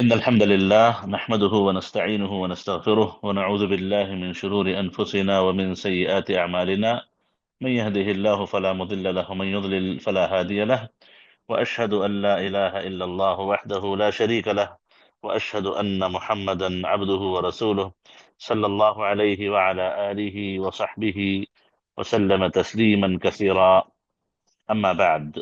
إن الحمد لله نحمده ونستعينه ونستغفره ونعوذ بالله من شرور أنفسنا ومن سيئات أعمالنا. من يهده الله فلا مضل له ومن يضلل فلا هادي له. وأشهد أن لا إله إلا الله وحده لا شريك له. وأشهد أن محمدا عبده ورسوله صلى الله عليه وعلى آله وصحبه وسلم تسليما كثيرا. أما بعد.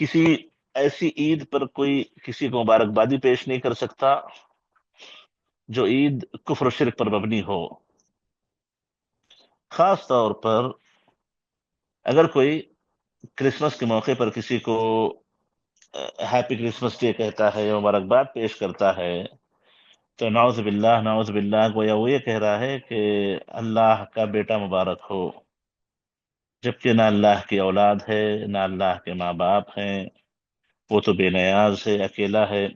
کسی ایسی عید پر کوئی کسی کو مبارکبادی پیش نہیں کر سکتا جو عید کفر و شرک پر مبنی ہو۔ خاص طور پر اگر کوئی کرسمس کے موقع پر کسی کو ہیپی کرسمس ڈے کہتا ہے یا مبارکباد پیش کرتا ہے، تو نعوذ باللہ نعوذ باللہ، گویا وہ یہ کہہ رہا ہے کہ اللہ کا بیٹا مبارک ہو، جبکہ نہ اللہ کی اولاد ہے، نہ اللہ کے ماں باپ ہیں، وہ تو بے نیاز ہے، اکیلا ہے،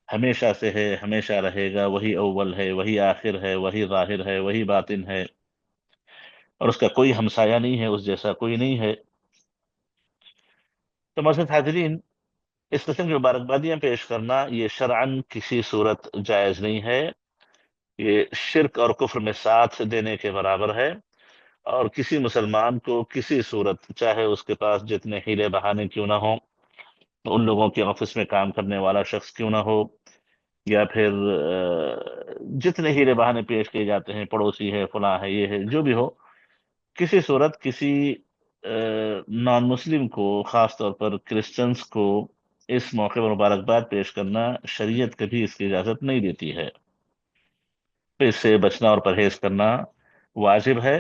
ہمیشہ سے ہے، ہمیشہ رہے گا، وہی اول ہے، وہی آخر ہے، وہی ظاہر ہے، وہی باطن ہے، اور اس کا کوئی ہمسایہ نہیں ہے، اس جیسا کوئی نہیں ہے۔ تو مثلا حاضرین، اس قسم کی مبارکبادیاں پیش کرنا یہ شرعن کسی صورت جائز نہیں ہے، یہ شرک اور کفر میں ساتھ دینے کے برابر ہے، اور کسی مسلمان کو کسی صورت، چاہے اس کے پاس جتنے ہیلے بہانے کیوں نہ ہوں، ان لوگوں کے آفس میں کام کرنے والا شخص کیوں نہ ہو، یا پھر جتنے ہیلے بہانے پیش کیے جاتے ہیں، پڑوسی ہے، فلاں ہے، یہ ہے، جو بھی ہو، کسی صورت کسی نان مسلم کو، خاص طور پر کرسچنس کو، اس موقع پر مبارکباد پیش کرنا شریعت کبھی اس کی اجازت نہیں دیتی ہے۔ تو اس سے بچنا اور پرہیز کرنا واجب ہے،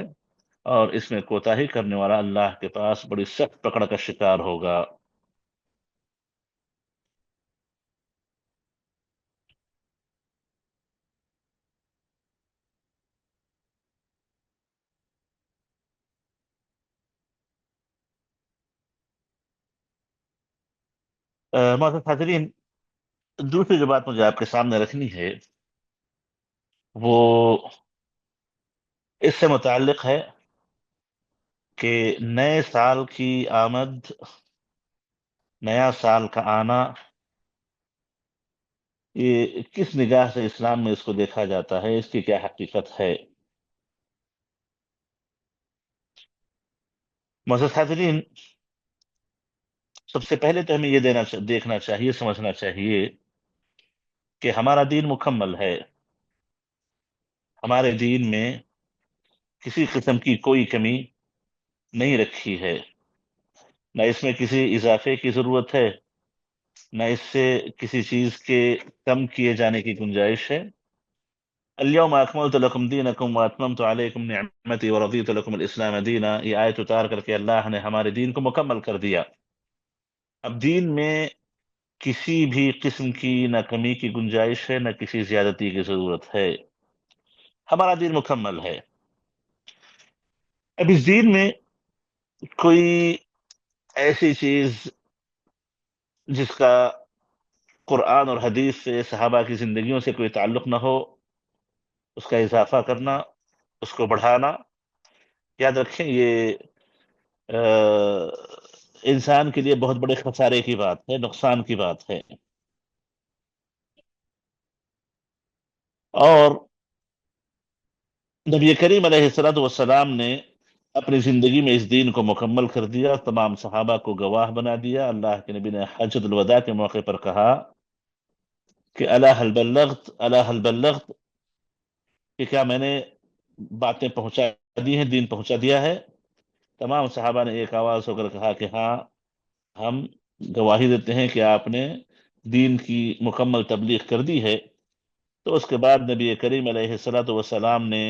اور اس میں کوتاہی کرنے والا اللہ کے پاس بڑی سخت پکڑ کا شکار ہوگا۔ معزز حاضرین، دوسری جو بات مجھے آپ کے سامنے رکھنی ہے وہ اس سے متعلق ہے کہ نئے سال کی آمد، نیا سال کا آنا، یہ کس نگاہ سے اسلام میں اس کو دیکھا جاتا ہے، اس کی کیا حقیقت ہے؟ معزز حاضرین، سب سے پہلے تو ہمیں یہ دیکھنا چاہیے، سمجھنا چاہیے کہ ہمارا دین مکمل ہے۔ ہمارے دین میں کسی قسم کی کوئی کمی نہیں رکھی ہے، نہ اس میں کسی اضافے کی ضرورت ہے، نہ اس سے کسی چیز کے کم کیے جانے کی گنجائش ہے۔ اليوم اکملت لکم دینکم واتممت علیکم نعمتی ورضیت لکم الاسلام دینا، یہ آیت اتار کر کے اللہ نے ہمارے دین کو مکمل کر دیا۔ اب دین میں کسی بھی قسم کی نہ کمی کی گنجائش ہے، نہ کسی زیادتی کی ضرورت ہے، ہمارا دین مکمل ہے۔ اب اس دین میں کوئی ایسی چیز جس کا قرآن اور حدیث سے، صحابہ کی زندگیوں سے کوئی تعلق نہ ہو، اس کا اضافہ کرنا، اس کو بڑھانا، یاد رکھیں یہ آ، انسان کے لیے بہت بڑے خسارے کی بات ہے، نقصان کی بات ہے۔ اور نبی کریم علیہ الصلوۃ والسلام نے اپنی زندگی میں اس دین کو مکمل کر دیا، تمام صحابہ کو گواہ بنا دیا۔ اللہ کے نبی نے حجۃ الوداع کے موقع پر کہا کہ الا هل بلغت، الا هل بلغت، کہ کیا میں نے باتیں پہنچا دی ہیں، دین پہنچا دیا ہے؟ تمام صحابہ نے ایک آواز ہو کر کہا کہ ہاں، ہم گواہی دیتے ہیں کہ آپ نے دین کی مکمل تبلیغ کر دی ہے۔ تو اس کے بعد نبی کریم علیہ الصلوۃ والسلام نے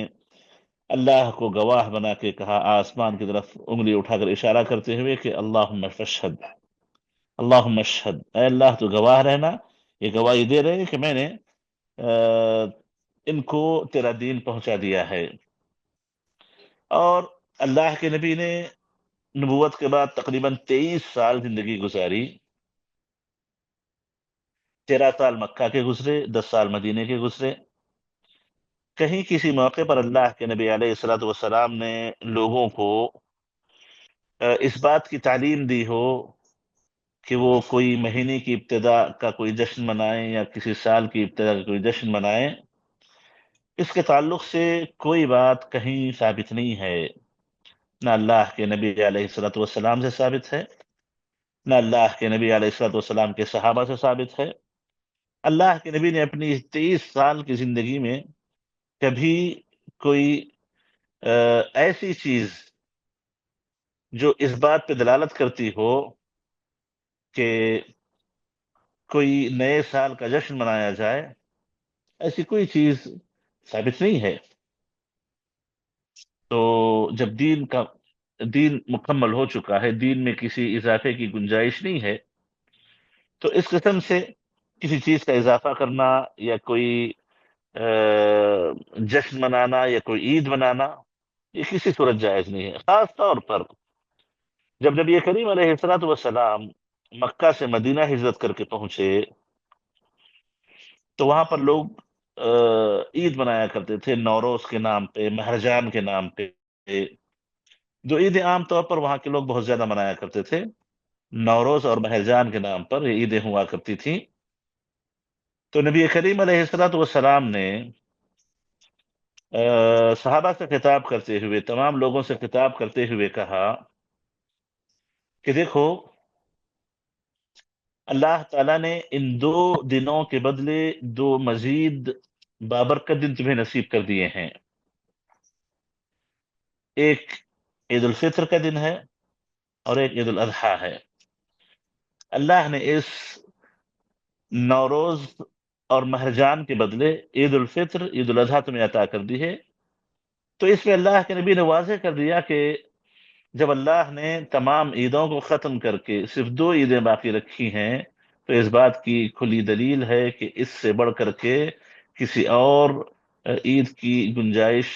اللہ کو گواہ بنا کے کہا، آسمان کی طرف انگلی اٹھا کر اشارہ کرتے ہوئے کہ اللہم فاشہد، اللہم اشہد، اے اللہ تو گواہ رہنا، یہ گواہی دے رہے ہیں کہ میں نے ان کو تیرا دین پہنچا دیا ہے۔ اور اللہ کے نبی نے نبوت کے بعد تقریباً 23 سال زندگی گزاری، 13 سال مکہ کے گزرے، 10 سال مدینے کے گزرے۔ کہیں کسی موقع پر اللہ کے نبی علیہ الصلوۃ والسلام نے لوگوں کو اس بات کی تعلیم دی ہو کہ وہ کوئی مہینے کی ابتدا کا کوئی جشن منائیں یا کسی سال کی ابتدا کا کوئی جشن منائیں، اس کے تعلق سے کوئی بات کہیں ثابت نہیں ہے، نہ اللہ کے نبی علیہ الصلوۃ والسلام سے ثابت ہے، نہ اللہ کے نبی علیہ الصلوۃ والسلام کے صحابہ سے ثابت ہے۔ اللہ کے نبی نے اپنی اس 23 سال کی زندگی میں کبھی کوئی ایسی چیز جو اس بات پہ دلالت کرتی ہو کہ کوئی نئے سال کا جشن منایا جائے، ایسی کوئی چیز ثابت نہیں ہے۔ تو جب دین مکمل ہو چکا ہے، دین میں کسی اضافے کی گنجائش نہیں ہے، تو اس قسم سے کسی چیز کا اضافہ کرنا یا کوئی جشن منانا یا کوئی عید منانا، یہ کسی صورت جائز نہیں ہے۔ خاص طور پر جب نبی کریم علیہ الصلوۃ والسلام مکہ سے مدینہ ہجرت کر کے پہنچے، تو وہاں پر لوگ عید منایا کرتے تھے، نوروز کے نام پہ، مہرجان کے نام پہ، جو عیدیں عام طور پر وہاں کے لوگ بہت زیادہ منایا کرتے تھے۔ نوروز اور مہرجان کے نام پر یہ عیدیں ہوا کرتی تھیں۔ تو نبی کریم علیہ الصلوۃ والسلام نے صحابہ سے خطاب کرتے ہوئے، تمام لوگوں سے خطاب کرتے ہوئے کہا کہ دیکھو، اللہ تعالیٰ نے ان 2 دنوں کے بدلے 2 مزید بابرکت دن تمہیں نصیب کر دیے ہیں۔ ایک عید الفطر کا دن ہے اور ایک عید الاضحیٰ ہے۔ اللہ نے اس نوروز اور مہرجان کے بدلے عید الفطر، عید الاضحیٰ تمہیں عطا کر دی ہے۔ تو اس میں اللہ کے نبی نے واضح کر دیا کہ جب اللہ نے تمام عیدوں کو ختم کر کے صرف 2 عیدیں باقی رکھی ہیں، تو اس بات کی کھلی دلیل ہے کہ اس سے بڑھ کر کے کسی اور عید کی گنجائش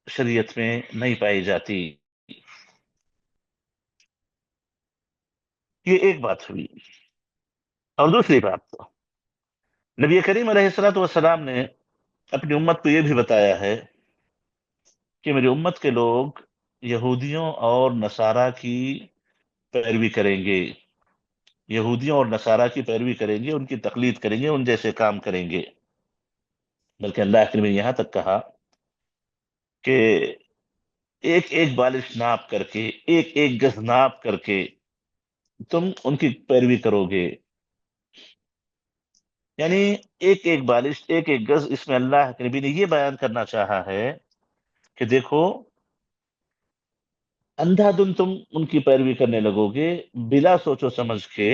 شریعت میں نہیں پائی جاتی۔ یہ ایک بات ہوئی۔ اور دوسری بات، نبی کریم علیہ الصلوۃ والسلام نے اپنی امت کو یہ بھی بتایا ہے کہ میری امت کے لوگ یہودیوں اور نصارہ کی پیروی کریں گے، یہودیوں اور نصارہ کی پیروی کریں گے، ان کی تقلید کریں گے، ان جیسے کام کریں گے۔ بلکہ اللہ کے نبی نے یہاں تک کہا کہ ایک ایک بالش ناپ کر کے، ایک ایک گز ناپ کر کے تم ان کی پیروی کرو گے۔ یعنی ایک ایک بالش، ایک ایک گز، اس میں اللہ کے نبی نے یہ بیان کرنا چاہا ہے کہ دیکھو، اندھا دن تم ان کی پیروی کرنے لگو گے بلا سوچ و سمجھ کے۔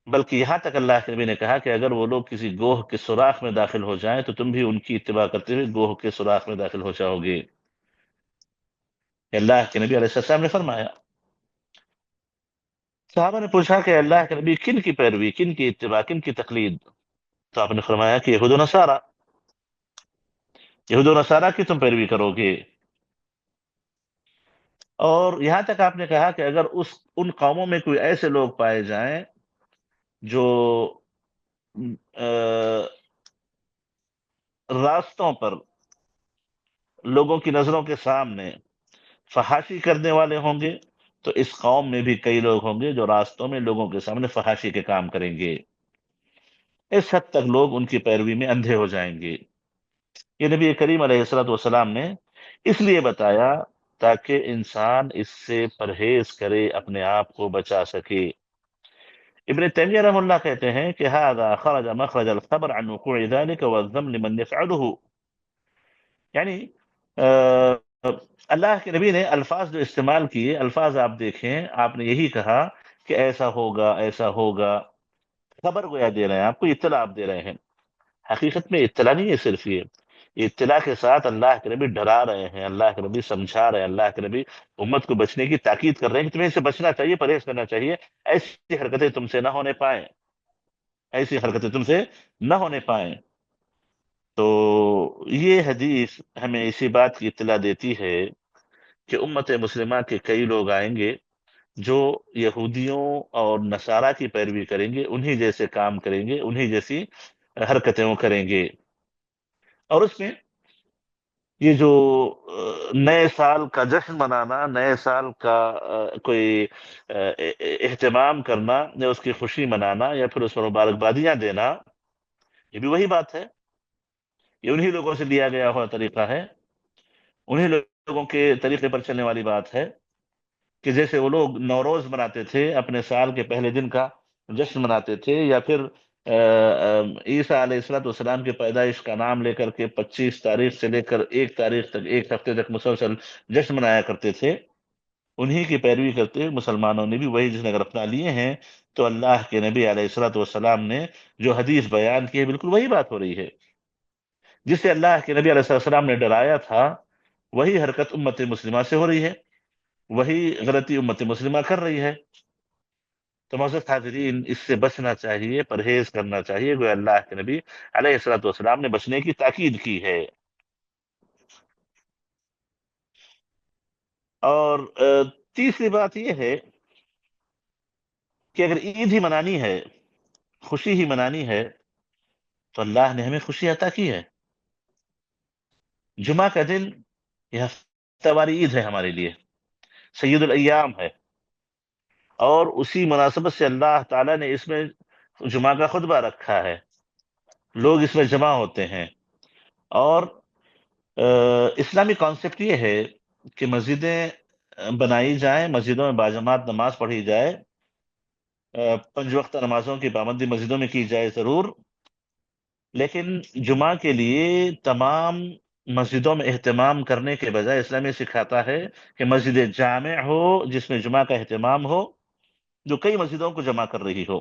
بلکہ یہاں تک اللہ کے نبی نے کہا کہ اگر وہ لوگ کسی گوہ کے سوراخ میں داخل ہو جائیں تو تم بھی ان کی اتباع کرتے ہوئے گوہ کے سوراخ میں داخل ہو جاؤ گے۔ اللہ کے نبی علیہ السلام نے فرمایا۔ صحابہ نے پوچھا کہ اللہ کے نبی کن کی پیروی، کن کی اتباع، کن کی تقلید؟ تو آپ نے فرمایا کہ یہود و نصارہ، یہود و نصارہ کی تم پیروی کرو گے۔ اور یہاں تک آپ نے کہا کہ اگر ان قوموں میں کوئی ایسے لوگ پائے جائیں جو راستوں پر لوگوں کی نظروں کے سامنے فحاشی کرنے والے ہوں گے، تو اس قوم میں بھی کئی لوگ ہوں گے جو راستوں میں لوگوں کے سامنے فحاشی کے کام کریں گے۔ اس حد تک لوگ ان کی پیروی میں اندھے ہو جائیں گے۔ یہ نبی کریم علیہ الصلوۃ والسلام نے اس لیے بتایا تاکہ انسان اس سے پرہیز کرے، اپنے آپ کو بچا سکے۔ ابن تیمیہ رحمہ اللہ کہتے ہیں کہ هذا خرج مخرج الخبر عن وقوع ذلك والذم لمن يفعله۔ یعنی اللہ کے نبی نے الفاظ جو استعمال کیے، الفاظ آپ دیکھیں، آپ نے یہی کہا کہ ایسا ہوگا، ایسا ہوگا، خبر گویا دے رہے ہیں، آپ کو اطلاع آپ دے رہے ہیں۔ حقیقت میں اطلاع نہیں ہے صرف یہ اطلاع کے ساتھ اللہ کے نبی ڈرا رہے ہیں، اللہ کے نبی سمجھا رہے ہیں، اللہ کے نبی امت کو بچنے کی تاکید کر رہے ہیں کہ تمہیں اس سے بچنا چاہیے، پرہیز کرنا چاہیے، ایسی حرکتیں تم سے نہ ہونے پائیں، ایسی حرکتیں تم سے نہ ہونے پائیں۔ تو یہ حدیث ہمیں اسی بات کی اطلاع دیتی ہے کہ امت مسلمہ کے کئی لوگ آئیں گے جو یہودیوں اور نصارہ کی پیروی کریں گے، انہی جیسے کام کریں گے، انہی جیسی حرکتیں وہ کریں گے۔ اور اس میں یہ جو نئے سال کا جشن منانا، نئے سال کا کوئی اہتمام کرنا یا اس کی خوشی منانا یا پھر اس پر مبارکبادیاں دینا، یہ بھی وہی بات ہے، یہ انہی لوگوں سے لیا گیا ہوا طریقہ ہے، انہی لوگوں کے طریقے پر چلنے والی بات ہے کہ جیسے وہ لوگ نوروز مناتے تھے، اپنے سال کے پہلے دن کا جشن مناتے تھے، یا پھر عیسیٰ علیہ الصلوۃ والسلام کی پیدائش کا نام لے کر کے 25 تاریخ سے لے کر 1 تاریخ تک، 1 ہفتے تک مسلسل جشن منایا کرتے تھے، انہی کی پیروی کرتے ہوئے مسلمانوں نے بھی وہی جس نے اگر اپنا لیے ہیں، تو اللہ کے نبی علیہ الصلوۃ والسلام نے جو حدیث بیان کی ہے بالکل وہی بات ہو رہی ہے، جس سے اللہ کے نبی علیہ الصلوۃ والسلام نے ڈرایا تھا، وہی حرکت امت مسلمہ سے ہو رہی ہے، وہی غلطی امت مسلمہ کر رہی ہے۔ تو معزز حاضرین، اس سے بچنا چاہیے، پرہیز کرنا چاہیے، گویا اللہ کے نبی علیہ الصلوۃ والسلام نے بچنے کی تاکید کی ہے۔ اور تیسری بات یہ ہے کہ اگر عید ہی منانی ہے، خوشی ہی منانی ہے، تو اللہ نے ہمیں خوشی عطا کی ہے۔ جمعہ کا دن یہ ہفتہ واری عید ہے ہمارے لیے، سید الایام ہے، اور اسی مناسبت سے اللہ تعالیٰ نے اس میں جمعہ کا خطبہ رکھا ہے، لوگ اس میں جمع ہوتے ہیں۔ اور اسلامی کانسیپٹ یہ ہے کہ مسجدیں بنائی جائیں، مسجدوں میں باجماعت نماز پڑھی جائے، پنج وقتہ نمازوں کی پابندی مسجدوں میں کی جائے ضرور، لیکن جمعہ کے لیے تمام مسجدوں میں اہتمام کرنے کے بجائے اسلام یہ سکھاتا ہے کہ مسجد جامع ہو جس میں جمعہ کا اہتمام ہو، جو کئی مسجدوں کو جمع کر رہی ہو۔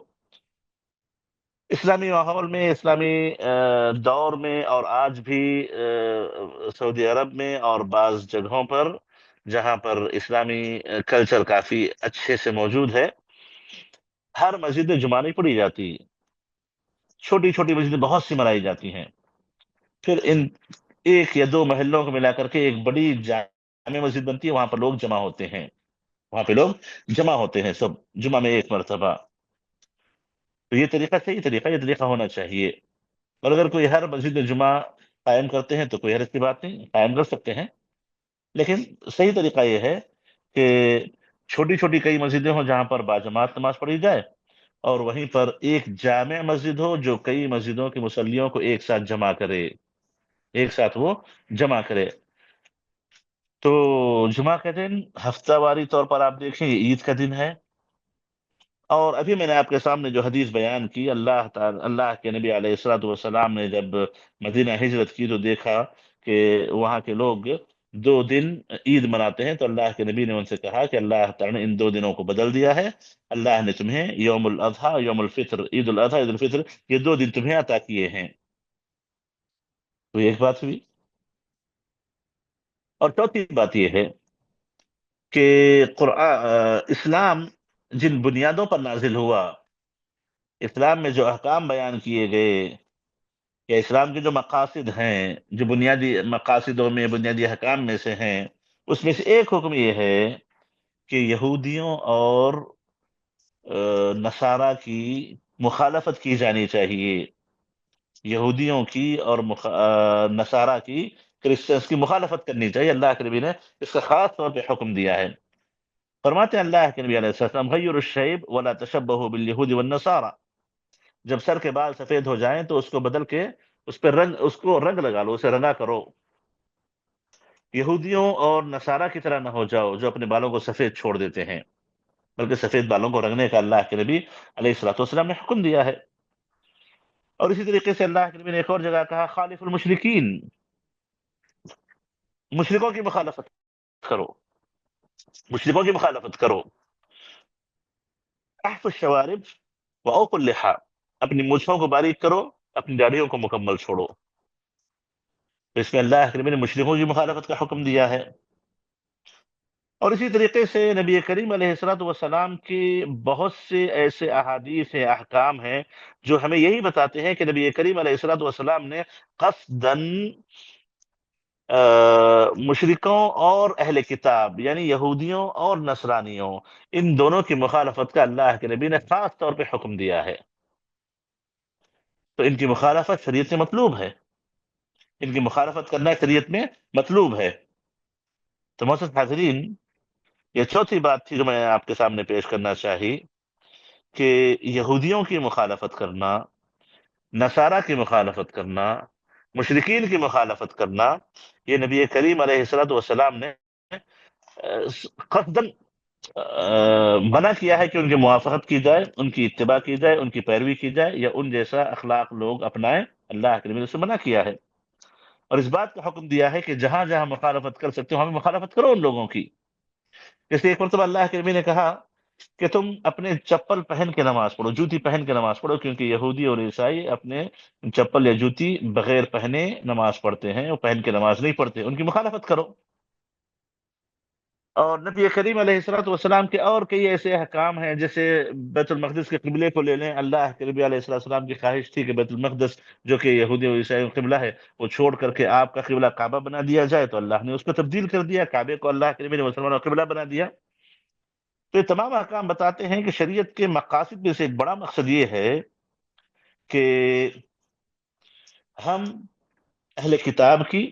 اسلامی ماحول میں، اسلامی دور میں، اور آج بھی سعودی عرب میں اور بعض جگہوں پر جہاں پر اسلامی کلچر کافی اچھے سے موجود ہے، ہر مسجد میں جمعہ نہیں پڑھی جاتی، چھوٹی چھوٹی مسجدیں بہت سی بنائی جاتی ہیں، پھر ان ایک یا دو محلوں کو ملا کر کے ایک بڑی جامع مسجد بنتی ہے، وہاں پر لوگ جمع ہوتے ہیں، وہاں پہ لوگ جمع ہوتے ہیں سب جمعہ میں ایک مرتبہ۔ تو یہ طریقہ صحیح طریقہ، یہ طریقہ ہونا چاہیے۔ اور اگر کوئی ہر مسجد میں جمعہ قائم کرتے ہیں تو کوئی حرج کی بات نہیں، قائم کر سکتے ہیں، لیکن صحیح طریقہ یہ ہے کہ چھوٹی چھوٹی کئی مسجدیں ہوں جہاں پر باجماعت نماز پڑھی جائے، اور وہیں پر ایک جامع مسجد ہو جو کئی مسجدوں کے مصلیوں کو ایک ساتھ جمع کرے، ایک ساتھ وہ جمع کرے۔ تو جمعہ کا دن ہفتہ واری طور پر آپ دیکھیں یہ عید کا دن ہے، اور ابھی میں نے آپ کے سامنے جو حدیث بیان کی، اللہ کے نبی علیہ الصلوۃ والسلام نے جب مدینہ ہجرت کی تو دیکھا کہ وہاں کے لوگ 2 دن عید مناتے ہیں، تو اللہ کے نبی نے ان سے کہا کہ اللہ تعالیٰ نے ان 2 دنوں کو بدل دیا ہے، اللہ نے تمہیں یوم الاضحیٰ، یوم الفطر، عید الاضحیٰ، عید الفطر، یہ 2 دن تمہیں عطا کیے ہیں۔ تو یہ ایک بات ہوئی۔ اور چوتھی بات یہ ہے کہ اسلام جن بنیادوں پر نازل ہوا، اسلام میں جو احکام بیان کیے گئے، یا اسلام کے جو مقاصد ہیں، جو بنیادی مقاصدوں میں، بنیادی احکام میں سے ہیں، اس میں سے ایک حکم یہ ہے کہ یہودیوں اور نصارہ کی مخالفت کی جانی چاہیے، یہودیوں کی اور نصارہ کی، کرسچنس کی مخالفت کرنی چاہیے۔ اللہ کے نبی نے اس کا خاص طور پہ حکم دیا ہے۔ فرماتے ہیں اللہ کے نبی علیہ السلام، غیر الشیب ولا تشبہوا بالیہود والنصارى، جب سر کے بال سفید ہو جائیں تو اس کو بدل کے اس پہ اس کو رنگ لگا لو، اسے رنگا کرو، یہودیوں اور نصارہ کی طرح نہ ہو جاؤ جو اپنے بالوں کو سفید چھوڑ دیتے ہیں، بلکہ سفید بالوں کو رنگنے کا اللہ کے نبی علیہ الصلوۃ والسلام نے حکم دیا ہے۔ اور اسی طریقے سے اللہ کے نبی نے ایک اور جگہ کہا، خالف المشرکین، مشرکوں کی مخالفت کرو، مشرکوں کی مخالفت کرو، احفظ الشوارب واوفوا اللحى، اپنی مونچھوں کو باریک کرو، اپنی داڑھیوں کو مکمل چھوڑو۔ تو اس میں اللہ کے نبی نے مشرکوں کی مخالفت کا حکم دیا ہے۔ اور اسی طریقے سے نبی کریم علیہ الصلوۃ والسلام کی بہت سے ایسے احادیث ہیں، احکام ہیں، جو ہمیں یہی بتاتے ہیں کہ نبی کریم علیہ الصلوۃ والسلام نے قصداً مشرکوں اور اہل کتاب یعنی یہودیوں اور نصرانیوں، ان دونوں کی مخالفت کا اللہ کے نبی نے خاص طور پہ حکم دیا ہے۔ تو ان کی مخالفت شریعت میں مطلوب ہے، ان کی مخالفت کرنا شریعت میں مطلوب ہے۔ تو معزز حاضرین، یہ چوتھی بات تھی جو میں آپ کے سامنے پیش کرنا چاہی، کہ یہودیوں کی مخالفت کرنا، نصارہ کی مخالفت کرنا، مشرکین کی مخالفت کرنا، یہ نبی کریم علیہ الصلوۃ والسلام نے قصداً منع کیا ہے کہ ان کی موافقت کی جائے، ان کی اتباع کی جائے، ان کی پیروی کی جائے، یا ان جیسا اخلاق لوگ اپنائیں، اللہ کے نبی نے اسے منع کیا ہے۔ اور اس بات کا حکم دیا ہے کہ جہاں جہاں مخالفت کر سکتے ہو ہمیں مخالفت کرو ان لوگوں کی، جیسے ایک مرتبہ اللہ کے نبی نے کہا کہ تم اپنے چپل پہن کے نماز پڑھو، جوتی پہن کے نماز پڑھو، کیونکہ یہودی اور عیسائی اپنے چپل یا جوتی بغیر پہنے نماز پڑھتے ہیں، وہ پہن کے نماز نہیں پڑھتے، ان کی مخالفت کرو۔ اور نبی کریم علیہ الصلوۃ والسلام کے اور کئی ایسے احکام ہیں، جیسے بیت المقدس کے قبلے کو لے لیں۔ اللہ کے نبی علیہ الصلوۃ والسلام کی خواہش تھی کہ بیت المقدس جو کہ یہودی اور عیسائی کا قبلہ ہے، وہ چھوڑ کر کے آپ کا قبلہ کعبہ بنا دیا جائے، تو اللہ نے اس کو تبدیل کر دیا، کعبے کو اللہ کے نبی نے مسلمانوں کا قبلہ بنا دیا۔ تو یہ تمام احکام بتاتے ہیں کہ شریعت کے مقاصد میں سے ایک بڑا مقصد یہ ہے کہ ہم اہل کتاب کی،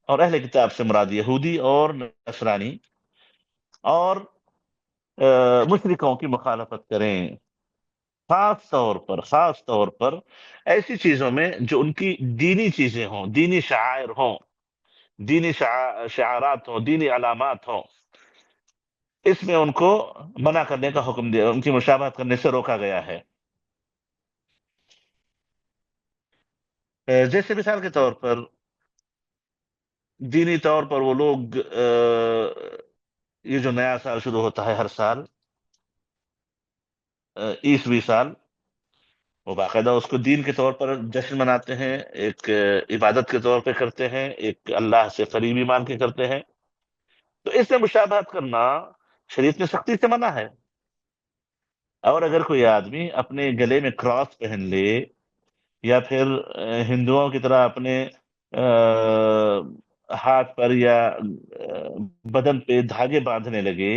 اور اہل کتاب سے مراد یہودی اور نصرانی اور مشرکوں کی مخالفت کریں، خاص طور پر ایسی چیزوں میں جو ان کی دینی چیزیں ہوں، دینی شعائر ہوں، دینی شعارات ہوں، دینی علامات ہوں، اس میں ان کو منع کرنے کا حکم دیا، ان کی مشابہت کرنے سے روکا گیا ہے۔ جیسے مثال کے طور پر دینی طور پر وہ لوگ یہ جو نیا سال شروع ہوتا ہے ہر سال، عیسوی سال، وہ باقاعدہ اس کو دین کے طور پر جشن مناتے ہیں، ایک عبادت کے طور پہ کرتے ہیں، ایک اللہ سے قریبی مان کے کرتے ہیں۔ تو اس میں مشابہت کرنا شریعت میں سختی سے منع ہے۔ اور اگر کوئی آدمی اپنے گلے میں کراس پہن لے، یا پھر ہندوؤں کی طرح اپنے ہاتھ پر یا بدن پہ دھاگے باندھنے لگے،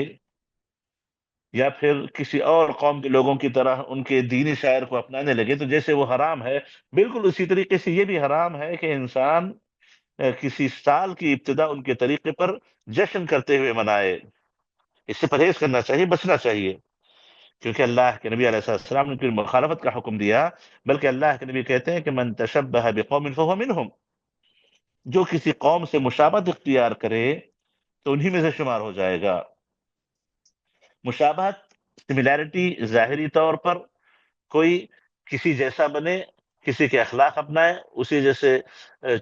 یا پھر کسی اور قوم کے لوگوں کی طرح ان کے دینی شاعر کو اپنانے لگے، تو جیسے وہ حرام ہے، بالکل اسی طریقے سے یہ بھی حرام ہے کہ انسان کسی سال کی ابتدا ان کے طریقے پر جشن کرتے ہوئے منائے۔ اس سے پرہیز کرنا چاہیے، بچنا چاہیے، کیونکہ اللہ کے نبی علیہ السلام نے کوئی مخالفت کا حکم دیا، بلکہ اللہ کے نبی کہتے ہیں کہ من تشبہ بقوم فہو منہم، جو کسی قوم سے مشابہت اختیار کرے تو انہی میں سے شمار ہو جائے گا۔ مشابہت، سملیرٹی، ظاہری طور پر کوئی کسی جیسا بنے، کسی کے اخلاق اپنائے، اسی جیسے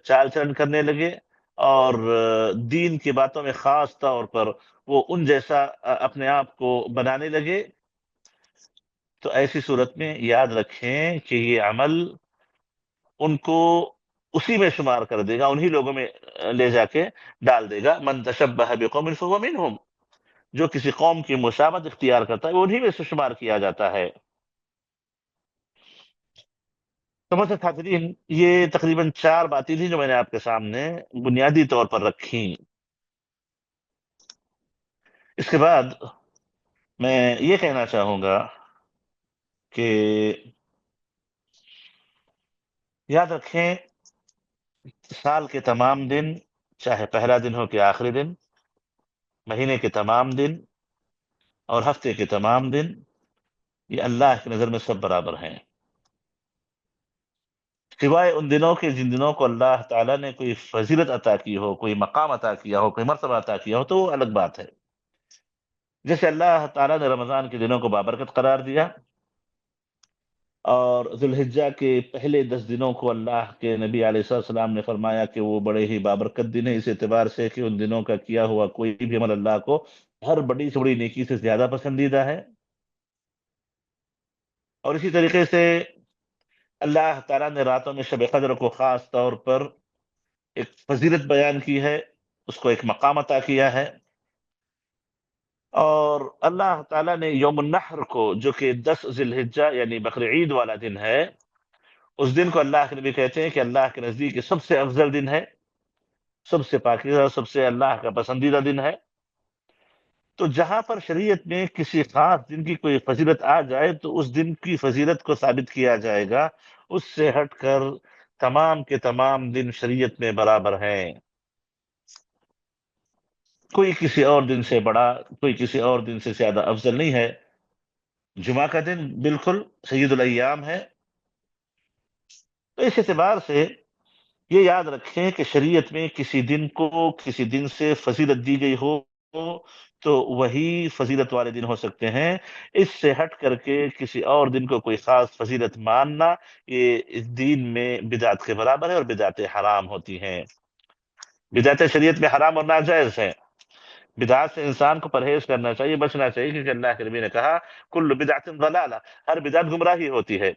چال چلن کرنے لگے، اور دین کی باتوں میں خاص طور پر وہ ان جیسا اپنے آپ کو بنانے لگے، تو ایسی صورت میں یاد رکھیں کہ یہ عمل ان کو اسی میں شمار کر دے گا، انہی لوگوں میں لے جا کے ڈال دے گا۔ من تشبہ بقوم فہو منہم، جو کسی قوم کی مشابہت اختیار کرتا ہے وہ انہی میں سے شمار کیا جاتا ہے۔ تو مثلا حاضرین، یہ تقریباً 4 باتیں تھیں جو میں نے آپ کے سامنے بنیادی طور پر رکھی۔ اس کے بعد میں یہ کہنا چاہوں گا کہ یاد رکھیں، سال کے تمام دن، چاہے پہلا دن ہو کہ آخری دن، مہینے کے تمام دن اور ہفتے کے تمام دن، یہ اللہ کی نظر میں سب برابر ہیں، سوائے ان دنوں کے جن دنوں کو اللہ تعالیٰ نے کوئی فضیلت عطا کی ہو، کوئی مقام عطا کیا ہو، کوئی مرتبہ عطا کیا ہو، تو وہ الگ بات ہے۔ جیسے اللہ تعالیٰ نے رمضان کے دنوں کو بابرکت قرار دیا، اور ذوالحجہ کے پہلے 10 دنوں کو اللہ کے نبی علیہ السلام نے فرمایا کہ وہ بڑے ہی بابرکت دن ہے، اس اعتبار سے کہ ان دنوں کا کیا ہوا کوئی بھی عمل اللہ کو ہر بڑی سے بڑی نیکی سے زیادہ پسندیدہ ہے۔ اور اسی طریقے سے اللہ تعالیٰ نے راتوں میں شب قدر کو خاص طور پر ایک فضیلت بیان کی ہے، اس کو ایک مقام عطا کیا ہے۔ اور اللہ تعالیٰ نے یوم النحر کو، جو کہ 10 ذی الحجہ یعنی بقر عید والا دن ہے، اس دن کو اللہ کے نبی کہتے ہیں کہ اللہ کے نزدیک یہ سب سے افضل دن ہے، سب سے پاکیزہ، سب سے اللہ کا پسندیدہ دن ہے۔ تو جہاں پر شریعت میں کسی خاص دن کی کوئی فضیلت آ جائے تو اس دن کی فضیلت کو ثابت کیا جائے گا، اس سے ہٹ کر تمام کے تمام دن شریعت میں برابر ہیں، کوئی کسی اور دن سے بڑا، کوئی کسی اور دن سے زیادہ افضل نہیں ہے۔ جمعہ کا دن بالکل سید الایام ہے۔ تو اس اعتبار سے یہ یاد رکھیں کہ شریعت میں کسی دن کو کسی دن سے فضیلت دی گئی ہو تو وہی فضیلت والے دن ہو سکتے ہیں، اس سے ہٹ کر کے کسی اور دن کو کوئی خاص فضیلت ماننا، یہ اس دین میں بدعت کے برابر ہے، اور بدعتیں حرام ہوتی ہیں، بدعتیں شریعت میں حرام اور ناجائز ہیں۔ بدعات سے انسان کو پرہیز کرنا چاہیے، بچنا چاہیے، کیونکہ اللہ کے نبی نے کہا کل بدعت ضلالہ، ہر بدعت گمراہی ہوتی ہے۔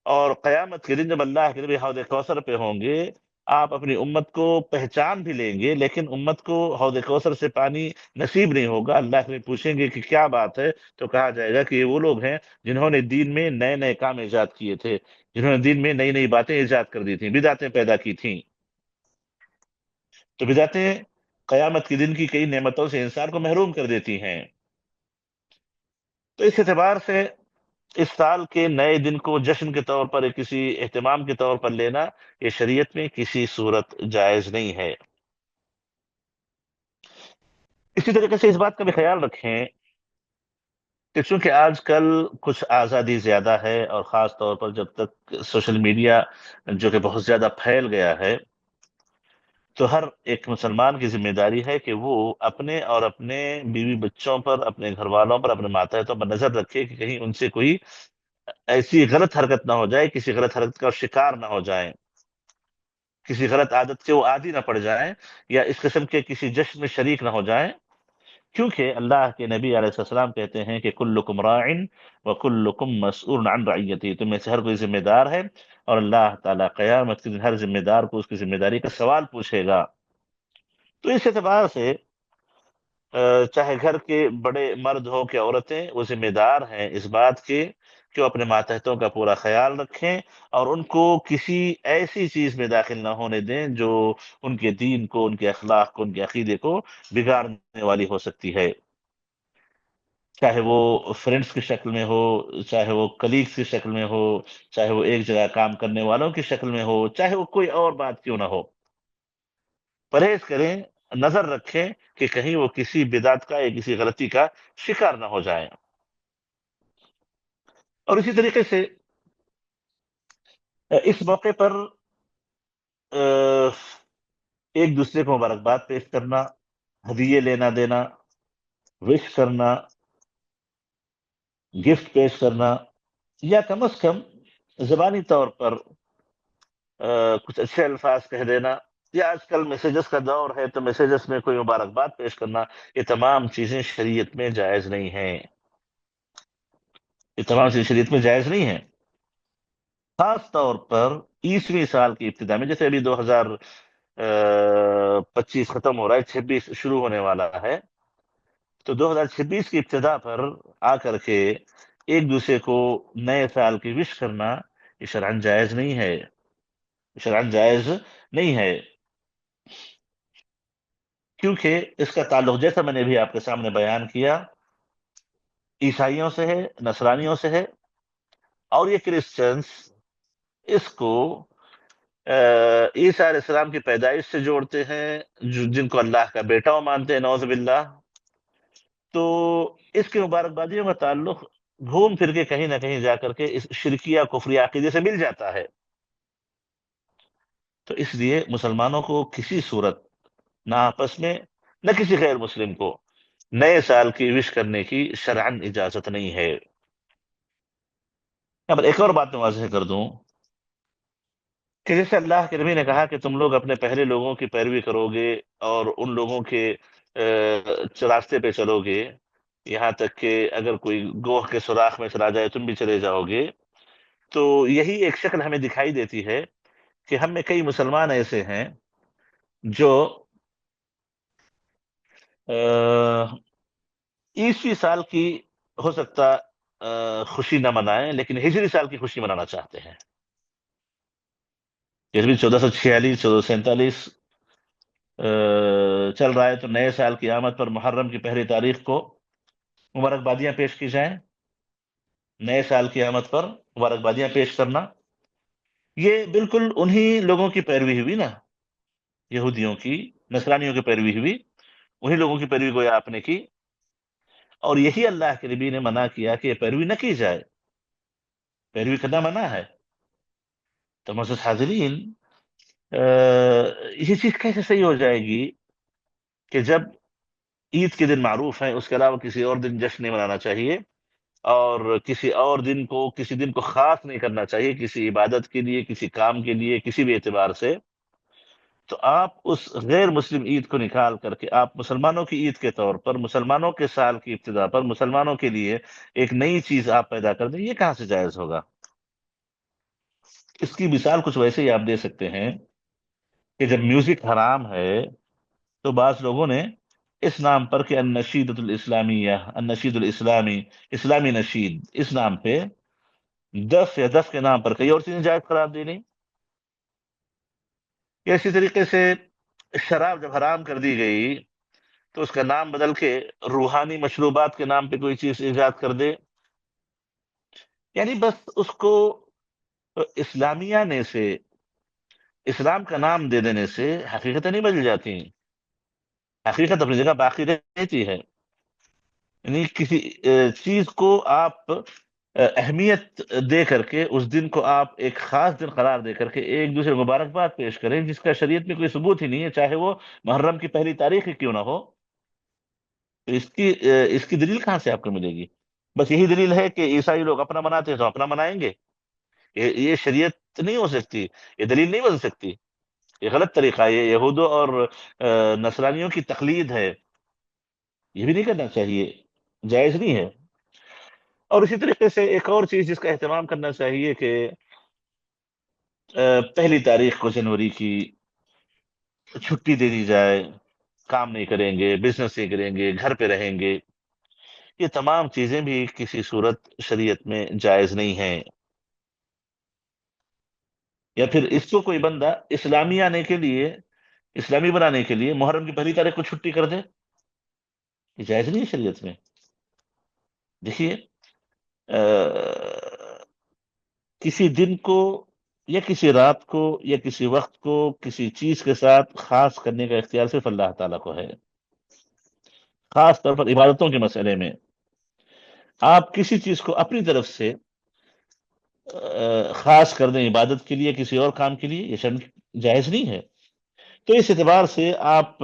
اور قیامت کے دن جب اللہ کے نبی حوض کوثر پہ ہوں گے، آپ اپنی امت کو پہچان بھی لیں گے، لیکن امت کو حوض کوثر سے پانی نصیب نہیں ہوگا۔ اللہ کے نبی پوچھیں گے کہ کیا بات ہے، تو کہا جائے گا کہ یہ وہ لوگ ہیں جنہوں نے دین میں نئے نئے کام ایجاد کیے تھے، جنہوں نے دین میں نئی نئی باتیں ایجاد کر دی تھیں، بدعتیں پیدا کی تھیں۔ تو بدعتیں قیامت کے دن کی کئی نعمتوں سے انسان کو محروم کر دیتی ہیں۔ تو اس اعتبار سے اس سال کے نئے دن کو جشن کے طور پر، کسی اہتمام کے طور پر لینا، یہ شریعت میں کسی صورت جائز نہیں ہے۔ اسی طریقے سے اس بات کا بھی خیال رکھیں کہ چونکہ آج کل کچھ آزادی زیادہ ہے، اور خاص طور پر جب تک سوشل میڈیا جو کہ بہت زیادہ پھیل گیا ہے، تو ہر ایک مسلمان کی ذمہ داری ہے کہ وہ اپنے اور اپنے بیوی بچوں پر، اپنے گھر والوں پر، اپنے ماتحتوں پر نظر رکھے کہ کہیں ان سے کوئی ایسی غلط حرکت نہ ہو جائے، کسی غلط حرکت کا شکار نہ ہو جائیں، کسی غلط عادت کے وہ عادی نہ پڑ جائیں، یا اس قسم کے کسی جشن میں شریک نہ ہو جائیں۔ کیونکہ اللہ کے نبی علیہ السلام کہتے ہیں کہ کلکم راعن وکلکم مسئول عن رعیتہ، تم میں سے ہر کوئی ذمہ دار ہے، اور اللہ تعالیٰ قیامت کے دن ہر ذمہ دار کو اس کی ذمہ داری کا سوال پوچھے گا۔ تو اس اعتبار سے چاہے گھر کے بڑے مرد ہو کہ عورتیں، وہ ذمہ دار ہیں اس بات کے کہ وہ اپنے ماتحتوں کا پورا خیال رکھیں، اور ان کو کسی ایسی چیز میں داخل نہ ہونے دیں جو ان کے دین کو، ان کے اخلاق کو، ان کے عقیدے کو بگاڑنے والی ہو سکتی ہے، چاہے وہ فرینڈس کی شکل میں ہو، چاہے وہ کلیگس کی شکل میں ہو، چاہے وہ ایک جگہ کام کرنے والوں کی شکل میں ہو، چاہے وہ کوئی اور بات کیوں نہ ہو۔ پرہیز کریں، نظر رکھیں کہ کہیں وہ کسی بدعت کا یا کسی غلطی کا شکار نہ ہو جائیں۔ اور اسی طریقے سے اس موقع پر ایک دوسرے کو مبارکباد پیش کرنا، ہدیے لینا دینا، وش کرنا، گفٹ پیش کرنا، یا کم از کم زبانی طور پر کچھ اچھے الفاظ کہہ دینا، یا آج کل میسیجز کا دور ہے تو میسیجز میں کوئی مبارکباد پیش کرنا، یہ تمام چیزیں شریعت میں جائز نہیں ہیں، یہ تمام چیزیں شریعت میں جائز نہیں ہیں۔ خاص طور پر 21ویں سال کی ابتدا میں، جیسے ابھی 2025 ختم ہو رہا ہے، 26 شروع ہونے والا ہے، تو 2026 کی ابتدا پر آ کر کے ایک دوسرے کو نئے سال کی وش کرنا، یہ شرعاً جائز نہیں ہے، شرعاً جائز نہیں ہے، کیونکہ اس کا تعلق، جیسا میں نے بھی آپ کے سامنے بیان کیا، عیسائیوں سے ہے، نصرانیوں سے ہے، اور یہ کرسچنس اس کو عیسیٰ علیہ السلام کی پیدائش سے جوڑتے ہیں، جن کو اللہ کا بیٹا وہ مانتے ہیں، نعوذ باللہ۔ تو اس کے مبارکبادیوں کا تعلق گھوم پھر کے کہیں نہ کہیں جا کر کے اس شرکیہ کفری عقیدے سے مل جاتا ہے۔ تو اس لیے مسلمانوں کو کسی صورت، نہ آپس میں نہ کسی غیر مسلم کو، نئے سال کی وش کرنے کی شرعاً اجازت نہیں ہے۔ یہاں پر ایک اور بات میں واضح کر دوں کہ جیسے اللہ کے نبی نے کہا کہ تم لوگ اپنے پہلے لوگوں کی پیروی کرو گے، اور ان لوگوں کے راستے پہ چلو گے، یہاں تک کہ اگر کوئی گوہ کے سوراخ میں چلا جائے تم بھی چلے جاؤ گے، تو یہی ایک شکل ہمیں دکھائی دیتی ہے کہ ہم میں کئی مسلمان ایسے ہیں جو 21ویں سال کی ہو سکتا خوشی نہ منائیں، لیکن ہجری سال کی خوشی منانا چاہتے ہیں۔ پھر بھی 1446، 1447 چل رہا ہے، تو نئے سال کی آمد پر محرم کی پہلی تاریخ کو مبارکبادیاں پیش کی جائیں، نئے سال کی آمد پر مبارکبادیاں پیش کرنا، یہ بالکل انہی لوگوں کی پیروی ہوئی نا، یہودیوں کی، نصرانیوں کی پیروی ہوئی، انہی لوگوں کی پیروی گویا آپ نے کی، اور یہی اللہ کے نبی نے منع کیا کہ یہ پیروی نہ کی جائے، پیروی کرنا منع ہے۔ تو معزز حاضرین، یہ چیز کیسے صحیح ہو جائے گی کہ جب عید کے دن معروف ہیں، اس کے علاوہ کسی اور دن جشن نہیں منانا چاہیے، اور کسی دن کو خاص نہیں کرنا چاہیے کسی عبادت کے لیے، کسی کام کے لیے، کسی بھی اعتبار سے، تو آپ اس غیر مسلم عید کو نکال کر کے آپ مسلمانوں کی عید کے طور پر، مسلمانوں کے سال کی ابتدا پر، مسلمانوں کے لیے ایک نئی چیز آپ پیدا کر دیں، یہ کہاں سے جائز ہوگا؟ اس کی مثال کچھ ویسے ہی آپ دے سکتے ہیں کہ جب میوزک حرام ہے تو بعض لوگوں نے اس نام پر کہ النشید الاسلامیہ، النشید الاسلامی، اسلامی نشید، اس نام پہ دف یا دف کے نام پر کئی اور چیزیں جائز قرار دی نہیں. یا اسی طریقے سے شراب جب حرام کر دی گئی تو اس کا نام بدل کے روحانی مشروبات کے نام پہ کوئی چیز ایجاد کر دے. یعنی بس اس کو اسلامیہ نے سے اسلام کا نام دے دینے سے حقیقتیں نہیں بدل جاتی، حقیقت اپنی جگہ باقی رہتی ہے. یعنی کسی چیز کو آپ اہمیت دے کر کے اس دن کو آپ ایک خاص دن قرار دے کر کے ایک دوسرے کو مبارکباد پیش کریں جس کا شریعت میں کوئی ثبوت ہی نہیں ہے، چاہے وہ محرم کی پہلی تاریخ ہی کیوں نہ ہو. تو اس کی دلیل کہاں سے آپ کو ملے گی؟ بس یہی دلیل ہے کہ عیسائی لوگ اپنا مناتے ہیں تو اپنا منائیں گے. یہ شریعت نہیں ہو سکتی، یہ دلیل نہیں بن سکتی. یہ غلط طریقہ ہے، یہ یہودوں اور نصرانیوں کی تقلید ہے. یہ بھی نہیں کرنا چاہیے، جائز نہیں ہے. اور اسی طریقے سے ایک اور چیز جس کا اہتمام کرنا چاہیے کہ پہلی تاریخ کو جنوری کی چھٹی دے دی جائے، کام نہیں کریں گے، بزنس نہیں کریں گے، گھر پہ رہیں گے. یہ تمام چیزیں بھی کسی صورت شریعت میں جائز نہیں ہیں. یا پھر اس کو کوئی بندہ اسلامی آنے کے لیے، اسلامی بنانے کے لیے محرم کی پہلی تاریخ کو چھٹی کر دے، یہ جائز نہیں ہے شریعت میں. دیکھیے کسی دن کو یا کسی رات کو یا کسی وقت کو کسی چیز کے ساتھ خاص کرنے کا اختیار صرف اللہ تعالیٰ کو ہے. خاص طور پر عبادتوں کے مسئلے میں آپ کسی چیز کو اپنی طرف سے خاص کر دیں عبادت کے لیے، کسی اور کام کے لیے، یہ شرم جائز نہیں ہے. تو اس اعتبار سے آپ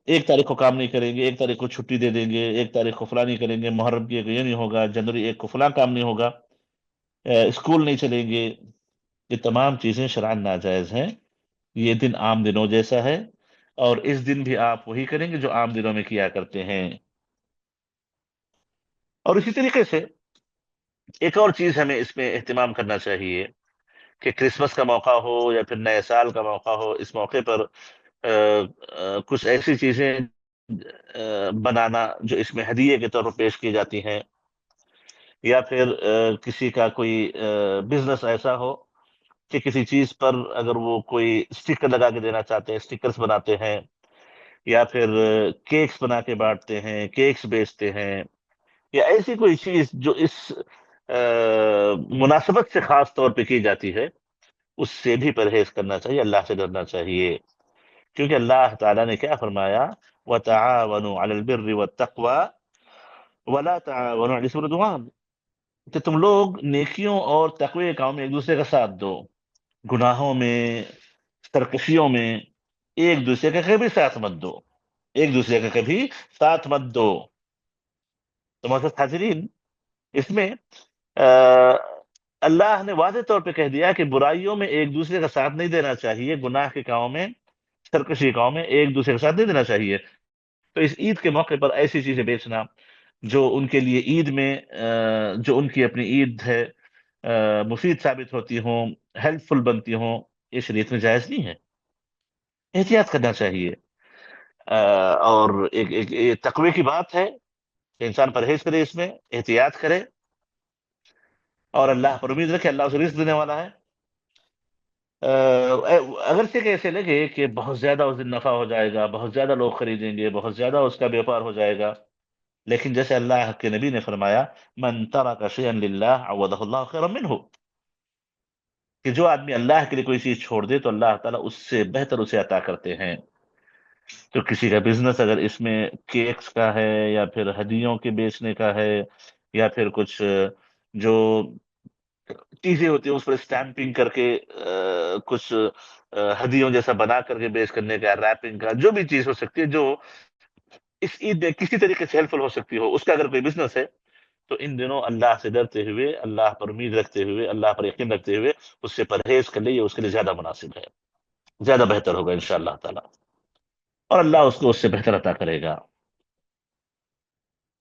ایک تاریخ کو کام نہیں کریں گے، ایک تاریخ کو چھٹی دے دیں گے، ایک تاریخ کو فلاں نہیں کریں گے، محرم کی ایک یہ نہیں ہوگا، جنوری ایک کو فلاں کام نہیں ہوگا، اسکول نہیں چلیں گے. یہ تمام چیزیں شرعاً ناجائز ہیں. یہ دن عام دنوں جیسا ہے، اور اس دن بھی آپ وہی کریں گے جو عام دنوں میں کیا کرتے ہیں. اور اسی طریقے سے ایک اور چیز ہمیں اس میں اہتمام کرنا چاہیے کہ کرسمس کا موقع ہو یا پھر نئے سال کا موقع ہو، اس موقع پر کچھ ایسی چیزیں بنانا جو اس میں ہدیے کے طور پر پیش کی جاتی ہیں، یا پھر کسی کا کوئی بزنس ایسا ہو کہ کسی چیز پر اگر وہ کوئی اسٹیکر لگا کے دینا چاہتے ہیں، اسٹیکرز بناتے ہیں، یا پھر کیکس بنا کے بانٹتے ہیں، کیکس بیچتے ہیں، یا ایسی کوئی چیز جو اس مناسبت سے خاص طور پہ کی جاتی ہے، اس سے بھی پرہیز کرنا چاہیے، اللہ سے ڈرنا چاہیے. کیونکہ اللہ تعالیٰ نے کیا فرمایا؟ وَتَعَاوَنُوا عَلَى الْبِرِّ وَالتَّقْوَى وَلَا تَعَاوَنُوا عَلَى الْإِثْمِ وَالْعُدْوَانِ، کہ تم لوگ نیکیوں اور تقوی کے کاموں میں ایک دوسرے کا ساتھ دو، گناہوں میں، سرکشیوں میں ایک دوسرے کا کبھی ساتھ مت دو، ایک دوسرے کا کبھی ساتھ مت دو. تو محترم حاضرین، اس میں آ، اللہ نے واضح طور پہ کہہ دیا کہ برائیوں میں ایک دوسرے کا ساتھ نہیں دینا چاہیے، گناہ کے کاموں میں، سرکشی کے کاموں میں ایک دوسرے کے ساتھ نہیں دینا چاہیے. تو اس عید کے موقع پر ایسی چیزیں بیچنا جو ان کے لیے عید میں جو ان کی اپنی عید ہے مفید ثابت ہوتی ہوں، ہیلپ فل بنتی ہوں، یہ شریعت میں جائز نہیں ہے. احتیاط کرنا چاہیے. اور ایک یہ تقوی کی بات ہے کہ انسان پرہیز کرے، اس میں احتیاط کرے، اور اللہ پر امید رکھے، اللہ اسے رزق دینے والا ہے. اگرچہ کہ ایسے لگے کہ بہت زیادہ اس دن نفع ہو جائے گا، بہت زیادہ لوگ خریدیں گے، بہت زیادہ اس کا بیوپار ہو جائے گا، لیکن جیسے اللہ کے نبی نے فرمایا من ترک شیئا للہ عوضہ اللہ خیرا منہ، کہ جو آدمی اللہ کے لیے کوئی چیز چھوڑ دے تو اللہ تعالیٰ اس سے بہتر اسے عطا کرتے ہیں. تو کسی کا بزنس اگر اس میں کیکس کا ہے، یا پھر ہدیوں کے بیچنے کا ہے، یا پھر کچھ جو چیزیں ہوتی ہیں اس پر اسٹیمپنگ کر کے کچھ ہدیوں جیسا بنا کر کے بیچ کرنے کا، ریپنگ کا، جو بھی چیز ہو سکتی ہے جو اس عید میں کسی طریقے سے ہیلپ فل ہو سکتی ہو، اس کا اگر کوئی بزنس ہے تو ان دنوں اللہ سے ڈرتے ہوئے، اللہ پر امید رکھتے ہوئے، اللہ پر یقین رکھتے ہوئے اس سے پرہیز کر لے، یہ اس کے لیے زیادہ مناسب ہے. زیادہ بہتر ہوگا انشاءاللہ تعالی، اور اللہ اس کو اس سے بہتر عطا کرے گا۔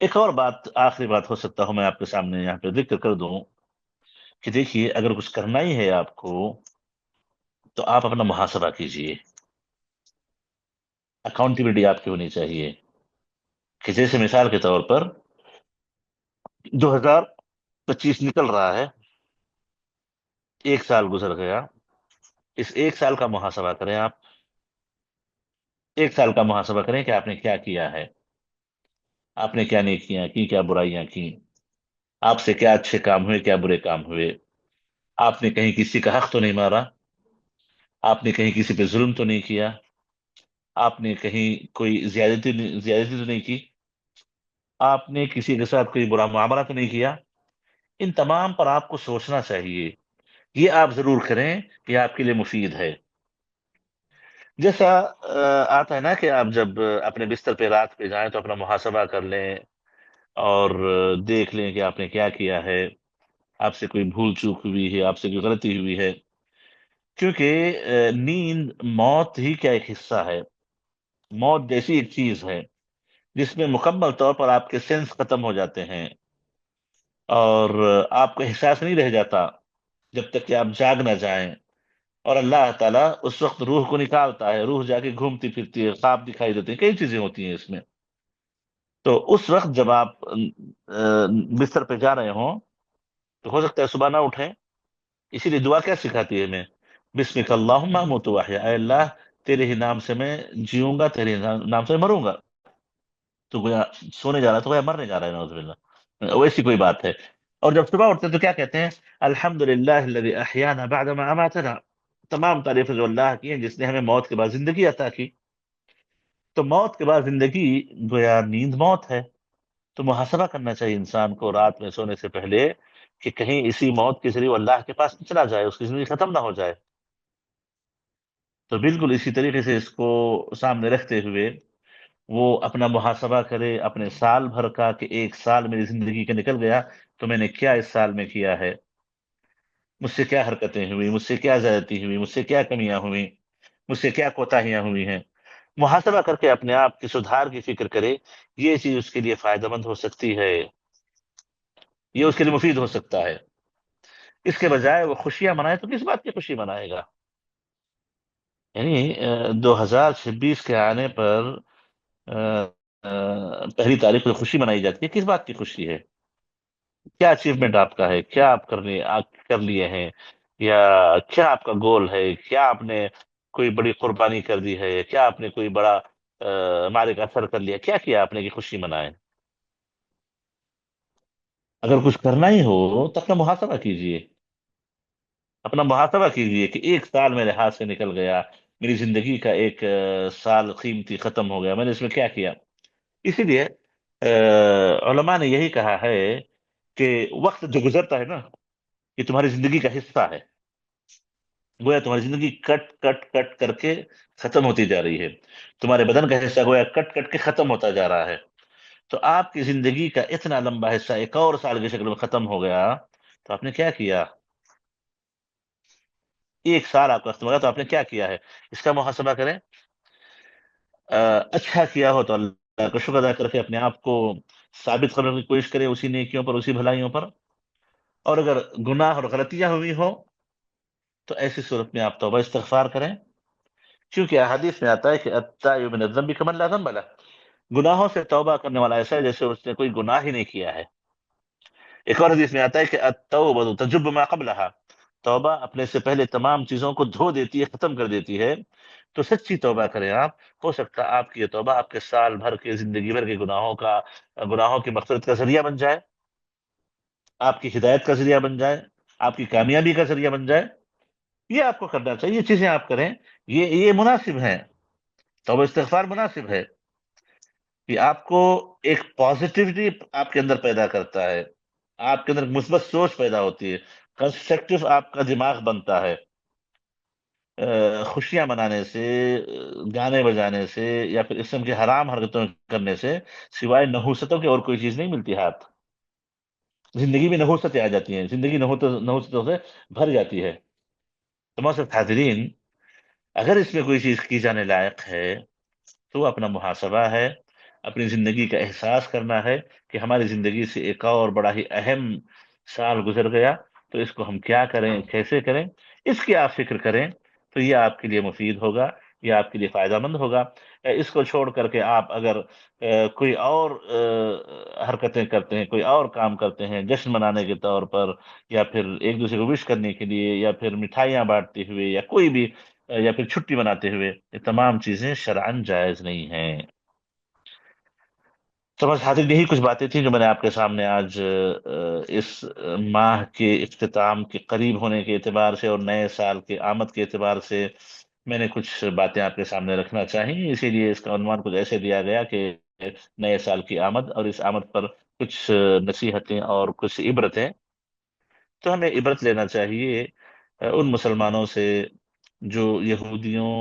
ایک اور بات، آخری بات ہو سکتا ہوں میں آپ کے سامنے یہاں پہ ذکر کر دوں، کہ دیکھیے اگر کچھ کرنا ہی ہے آپ کو تو آپ اپنا محاسبہ کیجئے، اکاؤنٹیبلٹی آپ کی ہونی چاہیے، کہ جیسے مثال کے طور پر 2025 نکل رہا ہے، ایک سال گزر گیا، اس ایک سال کا محاسبہ کریں آپ، ایک سال کا محاسبہ کریں کہ آپ نے کیا کیا ہے، آپ نے کیا نیکیاں کی، کیا برائیاں کی، آپ سے کیا اچھے کام ہوئے، کیا برے کام ہوئے، آپ نے کہیں کسی کا حق تو نہیں مارا، آپ نے کہیں کسی پہ ظلم تو نہیں کیا، آپ نے کہیں کوئی زیادتی تو نہیں کی، آپ نے کسی کے ساتھ کوئی برا معاملہ تو نہیں کیا۔ ان تمام پر آپ کو سوچنا چاہیے، یہ آپ ضرور کریں کہ آپ کے لیے مفید ہے۔ جیسا آتا ہے نا کہ آپ جب اپنے بستر پہ رات پہ جائیں تو اپنا محاسبہ کر لیں، اور دیکھ لیں کہ آپ نے کیا کیا ہے، آپ سے کوئی بھول چوک ہوئی ہے، آپ سے کوئی غلطی ہوئی ہے، کیونکہ نیند موت ہی کا ایک حصہ ہے، موت جیسی ایک چیز ہے جس میں مکمل طور پر آپ کے سینس ختم ہو جاتے ہیں، اور آپ کا احساس نہیں رہ جاتا جب تک کہ آپ جاگ نہ جائیں، اور اللہ تعالیٰ اس وقت روح کو نکالتا ہے، روح جا کے گھومتی پھرتی ہے، خواب دکھائی دیتے ہیں، کئی چیزیں ہوتی ہیں اس میں۔ تو اس وقت جب آپ بستر پہ جا رہے ہوں تو ہو سکتا ہے صبح نہ اٹھیں، اسی لیے دعا کیا سکھاتی ہے ہمیں؟ بسمک اللہم اموت واحیا، اے اللہ تیرے ہی نام سے میں جیوں گا، تیرے ہی نام سے مروں گا۔ تو گویا سونے جا رہا ہے تو گویا مرنے جا رہا ہے، نعوذ باللہ، ویسی کوئی بات ہے۔ اور جب صبح اٹھتے ہیں تو کیا کہتے ہیں؟ الحمد للہ الذی احیانا بعد ما اماتنا، تمام تعریفیں جو اللہ کی ہیں جس نے ہمیں موت کے بعد زندگی عطا کی۔ تو موت کے بعد زندگی گویا نیند موت ہے، تو محاسبہ کرنا چاہیے انسان کو رات میں سونے سے پہلے، کہ کہیں اسی موت کے ذریعے وہ اللہ کے پاس نہ چلا جائے، اس کی زندگی ختم نہ ہو جائے۔ تو بالکل اسی طریقے سے اس کو سامنے رکھتے ہوئے وہ اپنا محاسبہ کرے اپنے سال بھر کا، کہ ایک سال میری زندگی کا نکل گیا تو میں نے کیا اس سال میں کیا ہے، مجھ سے کیا حرکتیں ہوئی، مجھ سے کیا زیادتی ہوئی، مجھ سے کیا کمیاں ہوئی، مجھ سے کیا کوتاہیاں ہوئی ہیں۔ محاسبہ کر کے اپنے آپ کی سدھار کی فکر کرے، یہ چیز اس کے لیے فائدہ مند ہو سکتی ہے، یہ اس کے لیے مفید ہو سکتا ہے۔ اس کے بجائے وہ خوشیاں منائے تو کس بات کی خوشی منائے گا؟ یعنی 2026 کے آنے پر پہلی تاریخ کو خوشی منائی جاتی ہے، کس بات کی خوشی ہے؟ کیا اچیومنٹ آپ کا ہے، کیا آپ کر لیے ہیں، یا کیا آپ کا گول ہے، کیا آپ نے کوئی بڑی قربانی کر دی ہے، کیا آپ نے کوئی بڑا مالک اثر کر لیا، کیا کیا آپ نے کہ خوشی منائیں؟ اگر کچھ کرنا ہی ہو تو اپنا محاسبہ کیجئے، اپنا محاسبہ کیجئے کہ ایک سال میرے ہاتھ سے نکل گیا، میری زندگی کا ایک سال قیمتی ختم ہو گیا، میں نے اس میں کیا کیا؟ اسی لیے علماء نے یہی کہا ہے کہ وقت جو گزرتا ہے نا، یہ تمہاری زندگی کا حصہ ہے، گویا تمہاری زندگی کٹ کٹ کٹ کر کے ختم ہوتی جا رہی ہے، تمہارے بدن کا حصہ گویا کٹ کٹ کے ختم ہوتا جا رہا ہے۔ تو آپ کی زندگی کا اتنا لمبا حصہ ایک اور سال کی شکل میں ختم ہو گیا، تو آپ نے کیا کیا؟ ایک سال آپ کا ختم ہو گیا تو آپ نے کیا کیا ہے؟ اس کا محاسبہ کریں۔ اچھا کیا ہو تو اللہ کا شکر ادا کر کے اپنے آپ کو ثابت کرنے کی کوشش کریں اسی نیکیوں پر، اسی بھلائیوں پر، اور اگر گناہ اور غلطیاں ہوئی ہو تو ایسی صورت میں آپ توبہ استغفار کریں، کیونکہ احادیث میں آتا ہے کہ التائب من الذنب کمن لا ذنب له، گناہوں سے توبہ کرنے والا ایسا ہے جیسے اس نے کوئی گناہ ہی نہیں کیا ہے۔ ایک اور حدیث میں آتا ہے کہ التوبہ تجب ما قبلها، توبہ اپنے سے پہلے تمام چیزوں کو دھو دیتی ہے، ختم کر دیتی ہے۔ تو سچی توبہ کریں آپ، ہو سکتا ہے آپ کی یہ توبہ آپ کے سال بھر کے، زندگی بھر کے گناہوں کی مغفرت کا ذریعہ بن جائے، آپ کی ہدایت کا ذریعہ بن جائے، آپ کی کامیابی کا ذریعہ بن جائے۔ یہ آپ کو کرنا چاہیے، یہ چیزیں آپ کریں، یہ مناسب ہیں، توبہ استغفار مناسب ہے، یہ آپ کو ایک پازیٹیوٹی آپ کے اندر پیدا کرتا ہے، آپ کے اندر مثبت سوچ پیدا ہوتی ہے، کنسٹرکٹیو آپ کا دماغ بنتا ہے۔ خوشیاں منانے سے، گانے بجانے سے، یا پھر اس قسم کی حرام حرکتوں کرنے سے سوائے نحوستوں کی اور کوئی چیز نہیں ملتی ہاتھ۔ زندگی میں نحوستیں آ جاتی ہیں، زندگی نحوستوں سے بھر جاتی ہے۔ تو معزز حاضرین، اگر اس میں کوئی چیز کی جانے لائق ہے تو اپنا محاسبہ ہے، اپنی زندگی کا احساس کرنا ہے کہ ہماری زندگی سے ایک اور بڑا ہی اہم سال گزر گیا، تو اس کو ہم کیا کریں، کیسے کریں، اس کی آپ فکر کریں، تو یہ آپ کے لیے مفید ہوگا، یہ آپ کے لیے فائدہ مند ہوگا۔ اس کو چھوڑ کر کے آپ اگر کوئی اور حرکتیں کرتے ہیں، کوئی اور کام کرتے ہیں جشن منانے کے طور پر، یا پھر ایک دوسرے کو وش کرنے کے لیے، یا پھر مٹھائیاں بانٹتے ہوئے، یا کوئی بھی یا پھر چھٹی مناتے ہوئے، یہ تمام چیزیں شرعن جائز نہیں ہیں۔ تو بس حاضر یہی کچھ باتیں تھیں جو میں نے آپ کے سامنے آج اس ماہ کے اختتام کے قریب ہونے کے اعتبار سے اور نئے سال کے آمد کے اعتبار سے میں نے کچھ باتیں آپ کے سامنے رکھنا چاہی، اسی لیے اس کا عنوان کچھ ایسے دیا گیا کہ نئے سال کی آمد، اور اس آمد پر کچھ نصیحتیں اور کچھ عبرتیں۔ تو ہمیں عبرت لینا چاہیے ان مسلمانوں سے جو یہودیوں،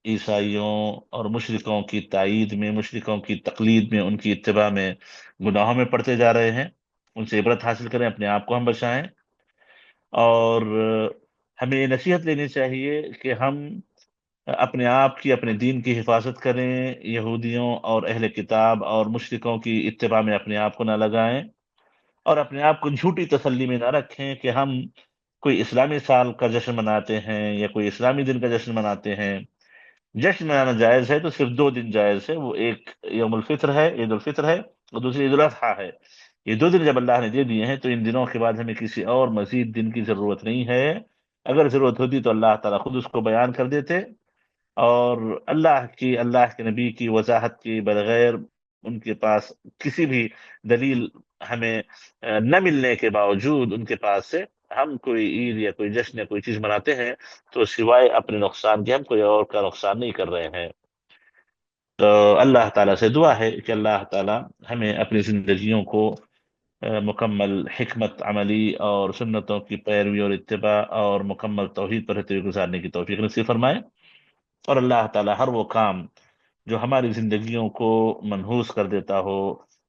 عیسائیوں اور مشرکوں کی تائید میں، مشرکوں کی تقلید میں، ان کی اتباع میں گناہوں میں پڑتے جا رہے ہیں۔ ان سے عبرت حاصل کریں، اپنے آپ کو ہم بچائیں، اور ہمیں یہ نصیحت لینی چاہیے کہ ہم اپنے آپ کی، اپنے دین کی حفاظت کریں، یہودیوں اور اہل کتاب اور مشرکوں کی اتباع میں اپنے آپ کو نہ لگائیں، اور اپنے آپ کو جھوٹی تسلی میں نہ رکھیں کہ ہم کوئی اسلامی سال کا جشن مناتے ہیں یا کوئی اسلامی دن کا جشن مناتے ہیں۔ جشن منانا جائز ہے تو صرف دو دن جائز ہے، وہ ایک یوم الفطر ہے، عید الفطر ہے، اور دوسری عید الاضحیٰ ہے۔ یہ دو دن جب اللہ نے دے دیے ہیں تو ان دنوں کے بعد ہمیں کسی اور مزید دن کی ضرورت نہیں ہے۔ اگر ضرورت ہوتی تو اللہ تعالیٰ خود اس کو بیان کر دیتے، اور اللہ کے نبی کی وضاحت کی بغیر، ان کے پاس کسی بھی دلیل ہمیں نہ ملنے کے باوجود ان کے پاس سے ہم کوئی عید یا کوئی جشن یا کوئی چیز مناتے ہیں تو سوائے اپنے نقصان کے ہم کوئی اور کا نقصان نہیں کر رہے ہیں۔ تو اللہ تعالیٰ سے دعا ہے کہ اللہ تعالیٰ ہمیں اپنی زندگیوں کو مکمل حکمت عملی اور سنتوں کی پیروی اور اتباع اور مکمل توحید پر رہتے ہوئے گزارنے کی توفیق نصیب فرمائے، اور اللہ تعالیٰ ہر وہ کام جو ہماری زندگیوں کو منحوس کر دیتا ہو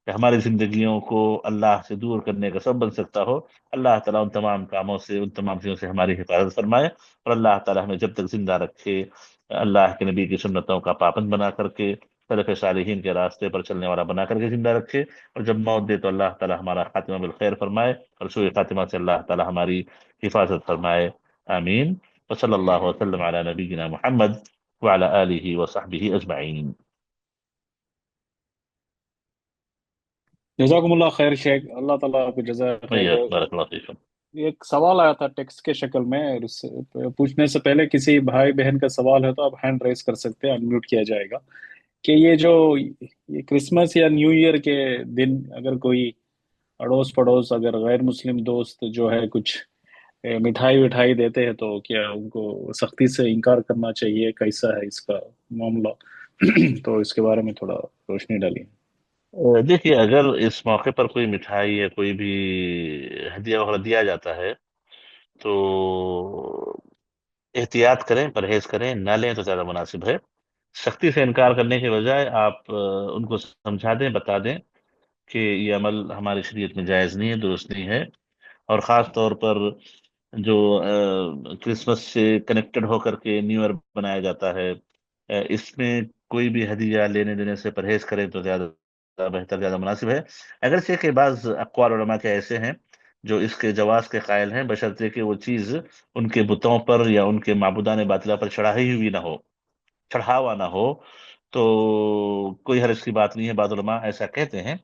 یا ہماری زندگیوں کو اللہ سے دور کرنے کا سبب بن سکتا ہو، اللہ تعالیٰ ان تمام کاموں سے، ان تمام چیزوں سے ہماری حفاظت فرمائے، اور اللہ تعالیٰ ہمیں جب تک زندہ رکھے اللہ کے نبی کی سنتوں کا پابند بنا کر کے، سلف صالحین کے راستے پر چلنے والا بنا کر کے زندہ رکھے، اور جب موت دے تو اللہ تعالیٰ ہمارا خاتمہ بالخیر فرمائے، اور سوء خاتمہ سے اللہ تعالیٰ ہماری حفاظت فرمائے۔ آمین۔ وصلی اللہ وسلم علی نبینا محمد وعلى آله وصحبه أجمعين۔ جزاکم اللہ خیر شیخ، اللہ تعالیٰ آپ کو جزائے خیر دے۔ وإياك بارك الله فيكم۔ ایک سوال آیا تھا ٹیکسٹ کے شکل میں، اور اس سے پوچھنے سے پہلے کسی بھائی بہن کا سوال ہے تو آپ ہینڈ ریز کر سکتے ہیں، انمیوٹ کیا جائے گا، کہ یہ جو یہ کرسمس یا نیو ایئر کے دن اگر کوئی اڑوس پڑوس، اگر غیر مسلم دوست جو ہے کچھ مٹھائی وٹھائی دیتے ہیں تو کیا ان کو سختی سے انکار کرنا چاہیے؟ کیسا ہے اس کا معاملہ؟ تو اس کے بارے میں تھوڑا روشنی ڈالیے۔ دیکھیے، اگر اس موقع پر کوئی مٹھائی یا کوئی بھی ہدیہ وغیرہ دیا جاتا ہے تو احتیاط کریں، پرہیز کریں، نہ لیں تو زیادہ مناسب ہے۔ سختی سے انکار کرنے کے بجائے آپ ان کو سمجھا دیں، بتا دیں کہ یہ عمل ہماری شریعت میں جائز نہیں ہے، درست نہیں ہے، اور خاص طور پر جو کرسمس سے کنیکٹڈ ہو کر کے نیو ایئر بنایا جاتا ہے، اس میں کوئی بھی ہدیہ لینے دینے سے پرہیز کریں تو زیادہ بہتر، زیادہ مناسب ہے۔ اگرچہ کہ بعض اقوال علماء کے ایسے ہیں جو اس کے جواز کے قائل ہیں، بشرطے کہ وہ چیز ان کے بتوں پر یا ان کے معبودان باطلہ پر چڑھائی ہوئی نہ ہو، چڑھاوا نہ ہو، تو کوئی حرج کی بات نہیں ہے، بعض علماء ایسا کہتے ہیں،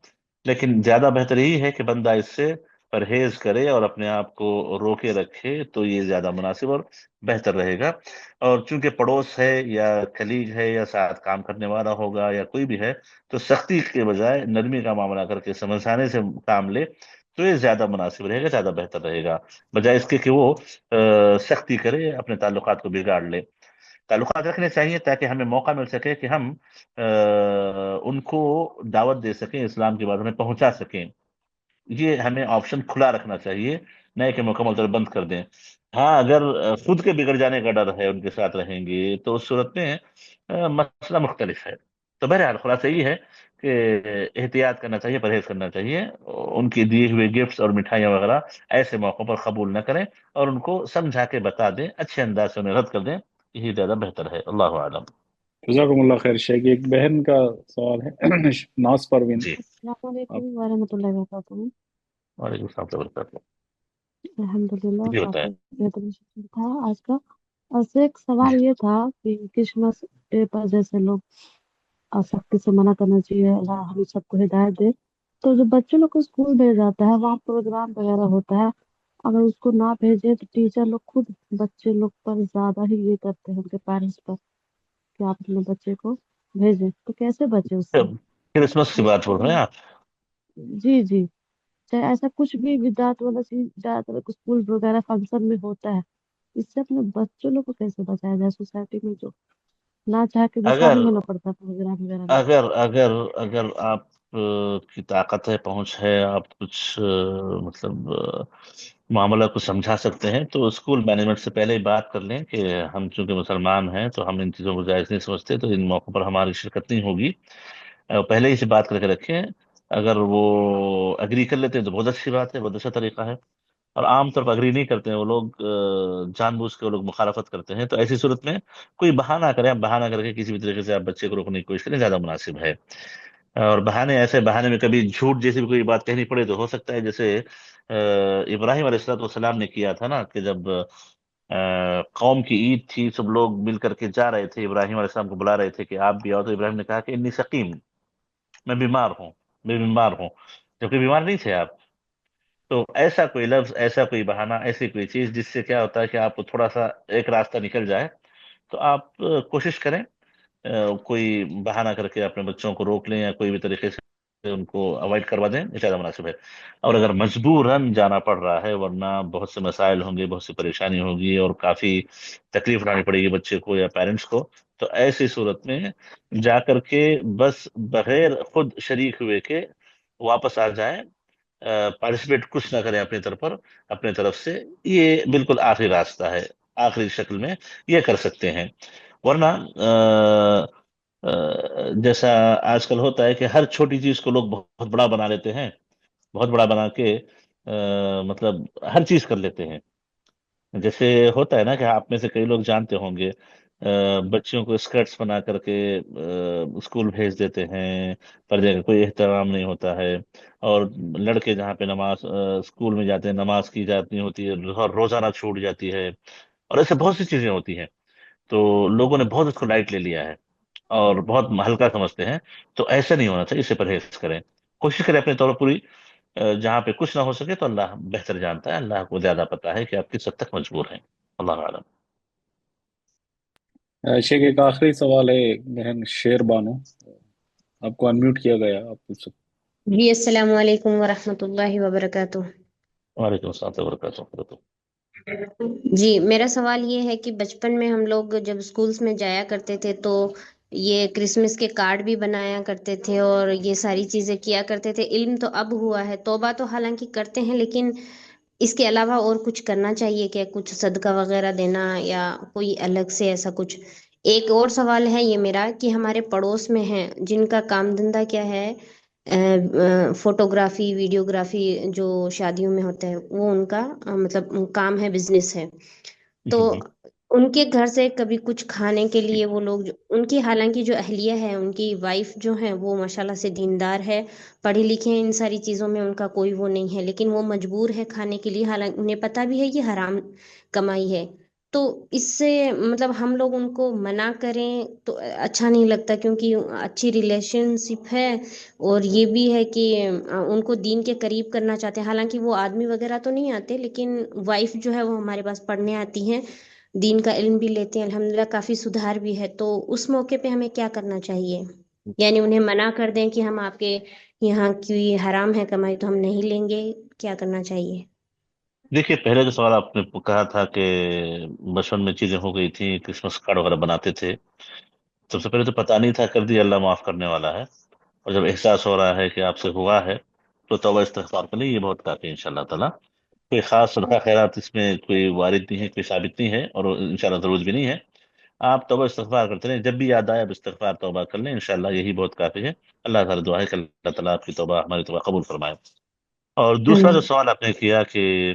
لیکن زیادہ بہتر یہی ہے کہ بندہ اس سے پرہیز کرے اور اپنے آپ کو روکے رکھے، تو یہ زیادہ مناسب اور بہتر رہے گا۔ اور چونکہ پڑوس ہے یا کلیگ ہے یا ساتھ کام کرنے والا ہوگا یا کوئی بھی ہے، تو سختی کے بجائے نرمی کا معاملہ کر کے سمجھانے سے کام لے تو یہ زیادہ مناسب رہے گا، زیادہ بہتر رہے گا، بجائے اس کے کہ وہ سختی کرے، اپنے تعلقات کو بگاڑ لے۔ تعلقات رکھنے چاہیے تاکہ ہمیں موقع مل سکے کہ ہم ان کو دعوت دے سکیں، اسلام کی بات انہیں پہنچا سکیں۔ یہ ہمیں آپشن کھلا رکھنا چاہیے، نہ کہ مکمل طور پر بند کر دیں۔ ہاں، اگر خود کے بگڑ جانے کا ڈر ہے، ان کے ساتھ رہیں گے تو اس صورت میں مسئلہ مختلف ہے۔ تو بہرحال خلاصہ یہ ہے کہ احتیاط کرنا چاہیے، پرہیز کرنا چاہیے، ان کی دیے ہوئے گفٹس اور مٹھائیاں وغیرہ ایسے موقعوں پر قبول نہ کریں، اور ان کو سمجھا کے بتا دیں، اچھے انداز سے انہیں رد کر دیں، یہی زیادہ بہتر ہے، اللہ عالم۔ جزاکم اللہ خیر شیخ، ایک بہن کا سوال ہے ناز پروین۔ جی، السلام آپ علیکم ورحمۃ اللہ وبرکاتہ۔ وعلیکم السلام ورحمۃ اللہ وبرکاتہ۔ الحمد للہ جی بتائیں۔ کافی بہترین شکر تھا آج کا۔ اور سے ایک سوال یہ تھا کہ کرسمس ڈے پر جیسے لوگ سختی سے منع کرنا چاہیے، اللہ ہم سب کو ہدایت دے، تو جو بچے لوگ کو اسکول بھیجا جاتا ہے وہاں پروگرام وغیرہ ہوتا ہے، اگر اس کو نہ بھیجے تو ٹیچر لوگ خود بچے لوگ پر زیادہ ہی یہ کرتے ہیں، ان کے پیرنٹس پر، کہ آپ اپنے بچے کو بھیجیں، تو کیسے بچے اس سے؟ کرسمس کی بات بول رہے ہیں آپ؟ جی جی، چاہے ایسا کچھ بھی بدعت والا چیز زیادہ تر اسکول وغیرہ فنکشن میں ہوتا ہے، اس سے اپنے بچوں لوگ کو کیسے بچایا جائے سوسائٹی میں جو نہ چاہ کے بھی اگر شامل ہونا پڑتا ہے پروگرام وغیرہ میں؟ اگر اگر اگر آپ کی طاقت ہے، پہنچ ہے، آپ کچھ مطلب معاملہ کو سمجھا سکتے ہیں، تو اسکول مینجمنٹ سے پہلے ہی بات کر لیں کہ ہم چونکہ مسلمان ہیں تو ہم ان چیزوں کو جائز نہیں سمجھتے، تو ان موقعوں پر ہماری شرکت نہیں ہوگی۔ پہلے ہی سے بات کر کے رکھیں، اگر وہ اگری کر لیتے ہیں تو بہت اچھی بات ہے، بہت اچھا طریقہ ہے۔ اور عام طور پر اگری نہیں کرتے ہیں وہ لوگ، جان بوجھ کے وہ لوگ مخالفت کرتے ہیں، تو ایسی صورت میں کوئی بہانہ کریں، آپ بہانہ کر کے کسی بھی طریقے سے آپ بچے کو روکنے کی کوشش کریں، زیادہ مناسب ہے۔ اور بہانے ایسے بہانے میں کبھی جھوٹ جیسی بھی کوئی بات کہنی پڑے تو ہو سکتا ہے، جیسے ابراہیم علیہ السلام نے کیا تھا نا، کہ جب قوم کی عید تھی، سب لوگ مل کر کے جا رہے تھے، ابراہیم علیہ السلام کو بلا رہے تھے کہ آپ بھی آؤ، تو ابراہیم نے کہا کہ انی سقیم، میں بیمار ہوں، میں بیمار ہوں، جبکہ بیمار نہیں تھے آپ۔ تو ایسا کوئی لفظ، ایسا کوئی بہانہ، ایسی کوئی چیز جس سے کیا ہوتا ہے کہ آپ کو تھوڑا سا ایک راستہ نکل جائے، تو آپ کوشش کریں کوئی بہانہ کر کے اپنے بچوں کو روک لیں، یا کوئی بھی طریقے سے ان کو اوائڈ کروا دیں، یہ زیادہ مناسب ہے۔ اور اگر مجبوراً جانا پڑ رہا ہے، ورنہ بہت سے مسائل ہوں گے، بہت سی پریشانی ہوگی، اور کافی تکلیف اٹھانی پڑے گی بچے کو یا پیرنٹس کو، تو ایسی صورت میں جا کر کے بس بغیر خود شریک ہوئے کے واپس آ جائیں، پارٹیسپیٹ کچھ نہ کریں اپنے طرف سے، یہ بالکل آخری راستہ ہے، آخری شکل میں یہ کر سکتے ہیں۔ ورنہ جیسا آج کل ہوتا ہے کہ ہر چھوٹی چیز کو لوگ بہت بڑا بنا لیتے ہیں، بہت بڑا بنا کے مطلب ہر چیز کر لیتے ہیں۔ جیسے ہوتا ہے نا کہ آپ میں سے کئی لوگ جانتے ہوں گے، بچیوں کو اسکرٹس بنا کر کے اسکول بھیج دیتے ہیں، پردے کا کوئی احترام نہیں ہوتا ہے، اور لڑکے جہاں پہ نماز اسکول میں جاتے ہیں، نماز کی جاتی ہوتی ہے، اور روزانہ چھوٹ جاتی ہے، اور ایسے بہت سی چیزیں ہوتی ہیں، تو لوگوں نے بہت اس کو لائٹ لے لیا ہے اور بہت ہلکا سمجھتے ہیں۔ تو ایسا نہیں ہونا چاہیے، اس سے پرہیز کریں، کوشش کریں اپنے طور پر پوری، جہاں پہ کچھ نہ ہو سکے تو اللہ بہتر جانتا ہے، اللہ کو زیادہ پتا ہے کہ آپ کس حد تک مجبور ہیں، اللہ عالم۔ شیخ ایک آخری سوال ہے، بہن شیر بانو، آپ کو انمیوٹ کیا گیا، آپ پوچھ سکتے جی السلام علیکم ورحمۃ اللہ وبرکاتہ۔ وعلیکم السلام ورحمۃ اللہ وبرکاتہ۔ جی میرا سوال یہ ہے کہ بچپن میں ہم لوگ جب اسکولس میں جایا کرتے تھے تو یہ کرسمس کے کارڈ بھی بنایا کرتے تھے اور یہ ساری چیزیں کیا کرتے تھے۔ علم تو اب ہوا ہے، توبہ تو حالانکہ کرتے ہیں، لیکن اس کے علاوہ اور کچھ کرنا چاہیے کہ کچھ صدقہ وغیرہ دینا یا کوئی الگ سے ایسا کچھ۔ ایک اور سوال ہے یہ میرا کہ ہمارے پڑوس میں ہیں جن کا کام دھندہ کیا ہے، فوٹوگرافی ویڈیوگرافی جو شادیوں میں ہوتا ہے وہ ان کا مطلب کام ہے، بزنس ہے۔ تو ان کے گھر سے کبھی کچھ کھانے کے لیے وہ لوگ ان کی حالانکہ جو اہلیہ ہے، ان کی وائف جو ہے وہ ماشاءاللہ سے دیندار ہے، پڑھی لکھے ہیں، ان ساری چیزوں میں ان کا کوئی وہ نہیں ہے، لیکن وہ مجبور ہے کھانے کے لیے، حالانکہ انہیں پتہ بھی ہے یہ حرام کمائی ہے۔ تو اس سے مطلب ہم لوگ ان کو منع کریں تو اچھا نہیں لگتا، کیونکہ اچھی ریلیشن شپ ہے، اور یہ بھی ہے کہ ان کو دین کے قریب کرنا چاہتے ہیں، حالانکہ وہ آدمی وغیرہ تو نہیں آتے، لیکن وائف جو ہے وہ ہمارے پاس پڑھنے آتی ہیں، دین کا علم بھی لیتے ہیں، الحمدللہ کافی سدھار بھی ہے۔ تو اس موقع پہ ہمیں کیا کرنا چاہیے؟ یعنی انہیں منع کر دیں کہ ہم آپ کے یہاں کی حرام ہے کمائی تو ہم نہیں لیں گے، کیا کرنا چاہیے؟ دیکھیے، پہلے جو سوال آپ نے کہا تھا کہ بچپن میں چیزیں ہو گئی تھیں، کرسمس کارڈ وغیرہ بناتے تھے، سب سے پہلے تو پتہ نہیں تھا، کر دیا، اللہ معاف کرنے والا ہے، اور جب احساس ہو رہا ہے کہ آپ سے ہوا ہے تو توبہ استغفار کریں، یہ بہت کافی ہے انشاءاللہ تعالیٰ۔ کوئی خاص صدقہ خیرات اس میں کوئی وارد نہیں ہے، کوئی ثابت نہیں ہے، اور انشاءاللہ ضرورت بھی نہیں ہے۔ آپ توبہ استغفار کرتے رہیں، جب بھی یاد آئے اب استغفار توبہ کر لیں، انشاءاللہ یہی بہت کافی ہے۔ اللہ تعالیٰ دعا ہے کہ اللہ تعالیٰ آپ کی توبہ، ہماری توبہ قبول فرمائے۔ اور دوسرا جو آمین۔ سوال آپ نے کیا کہ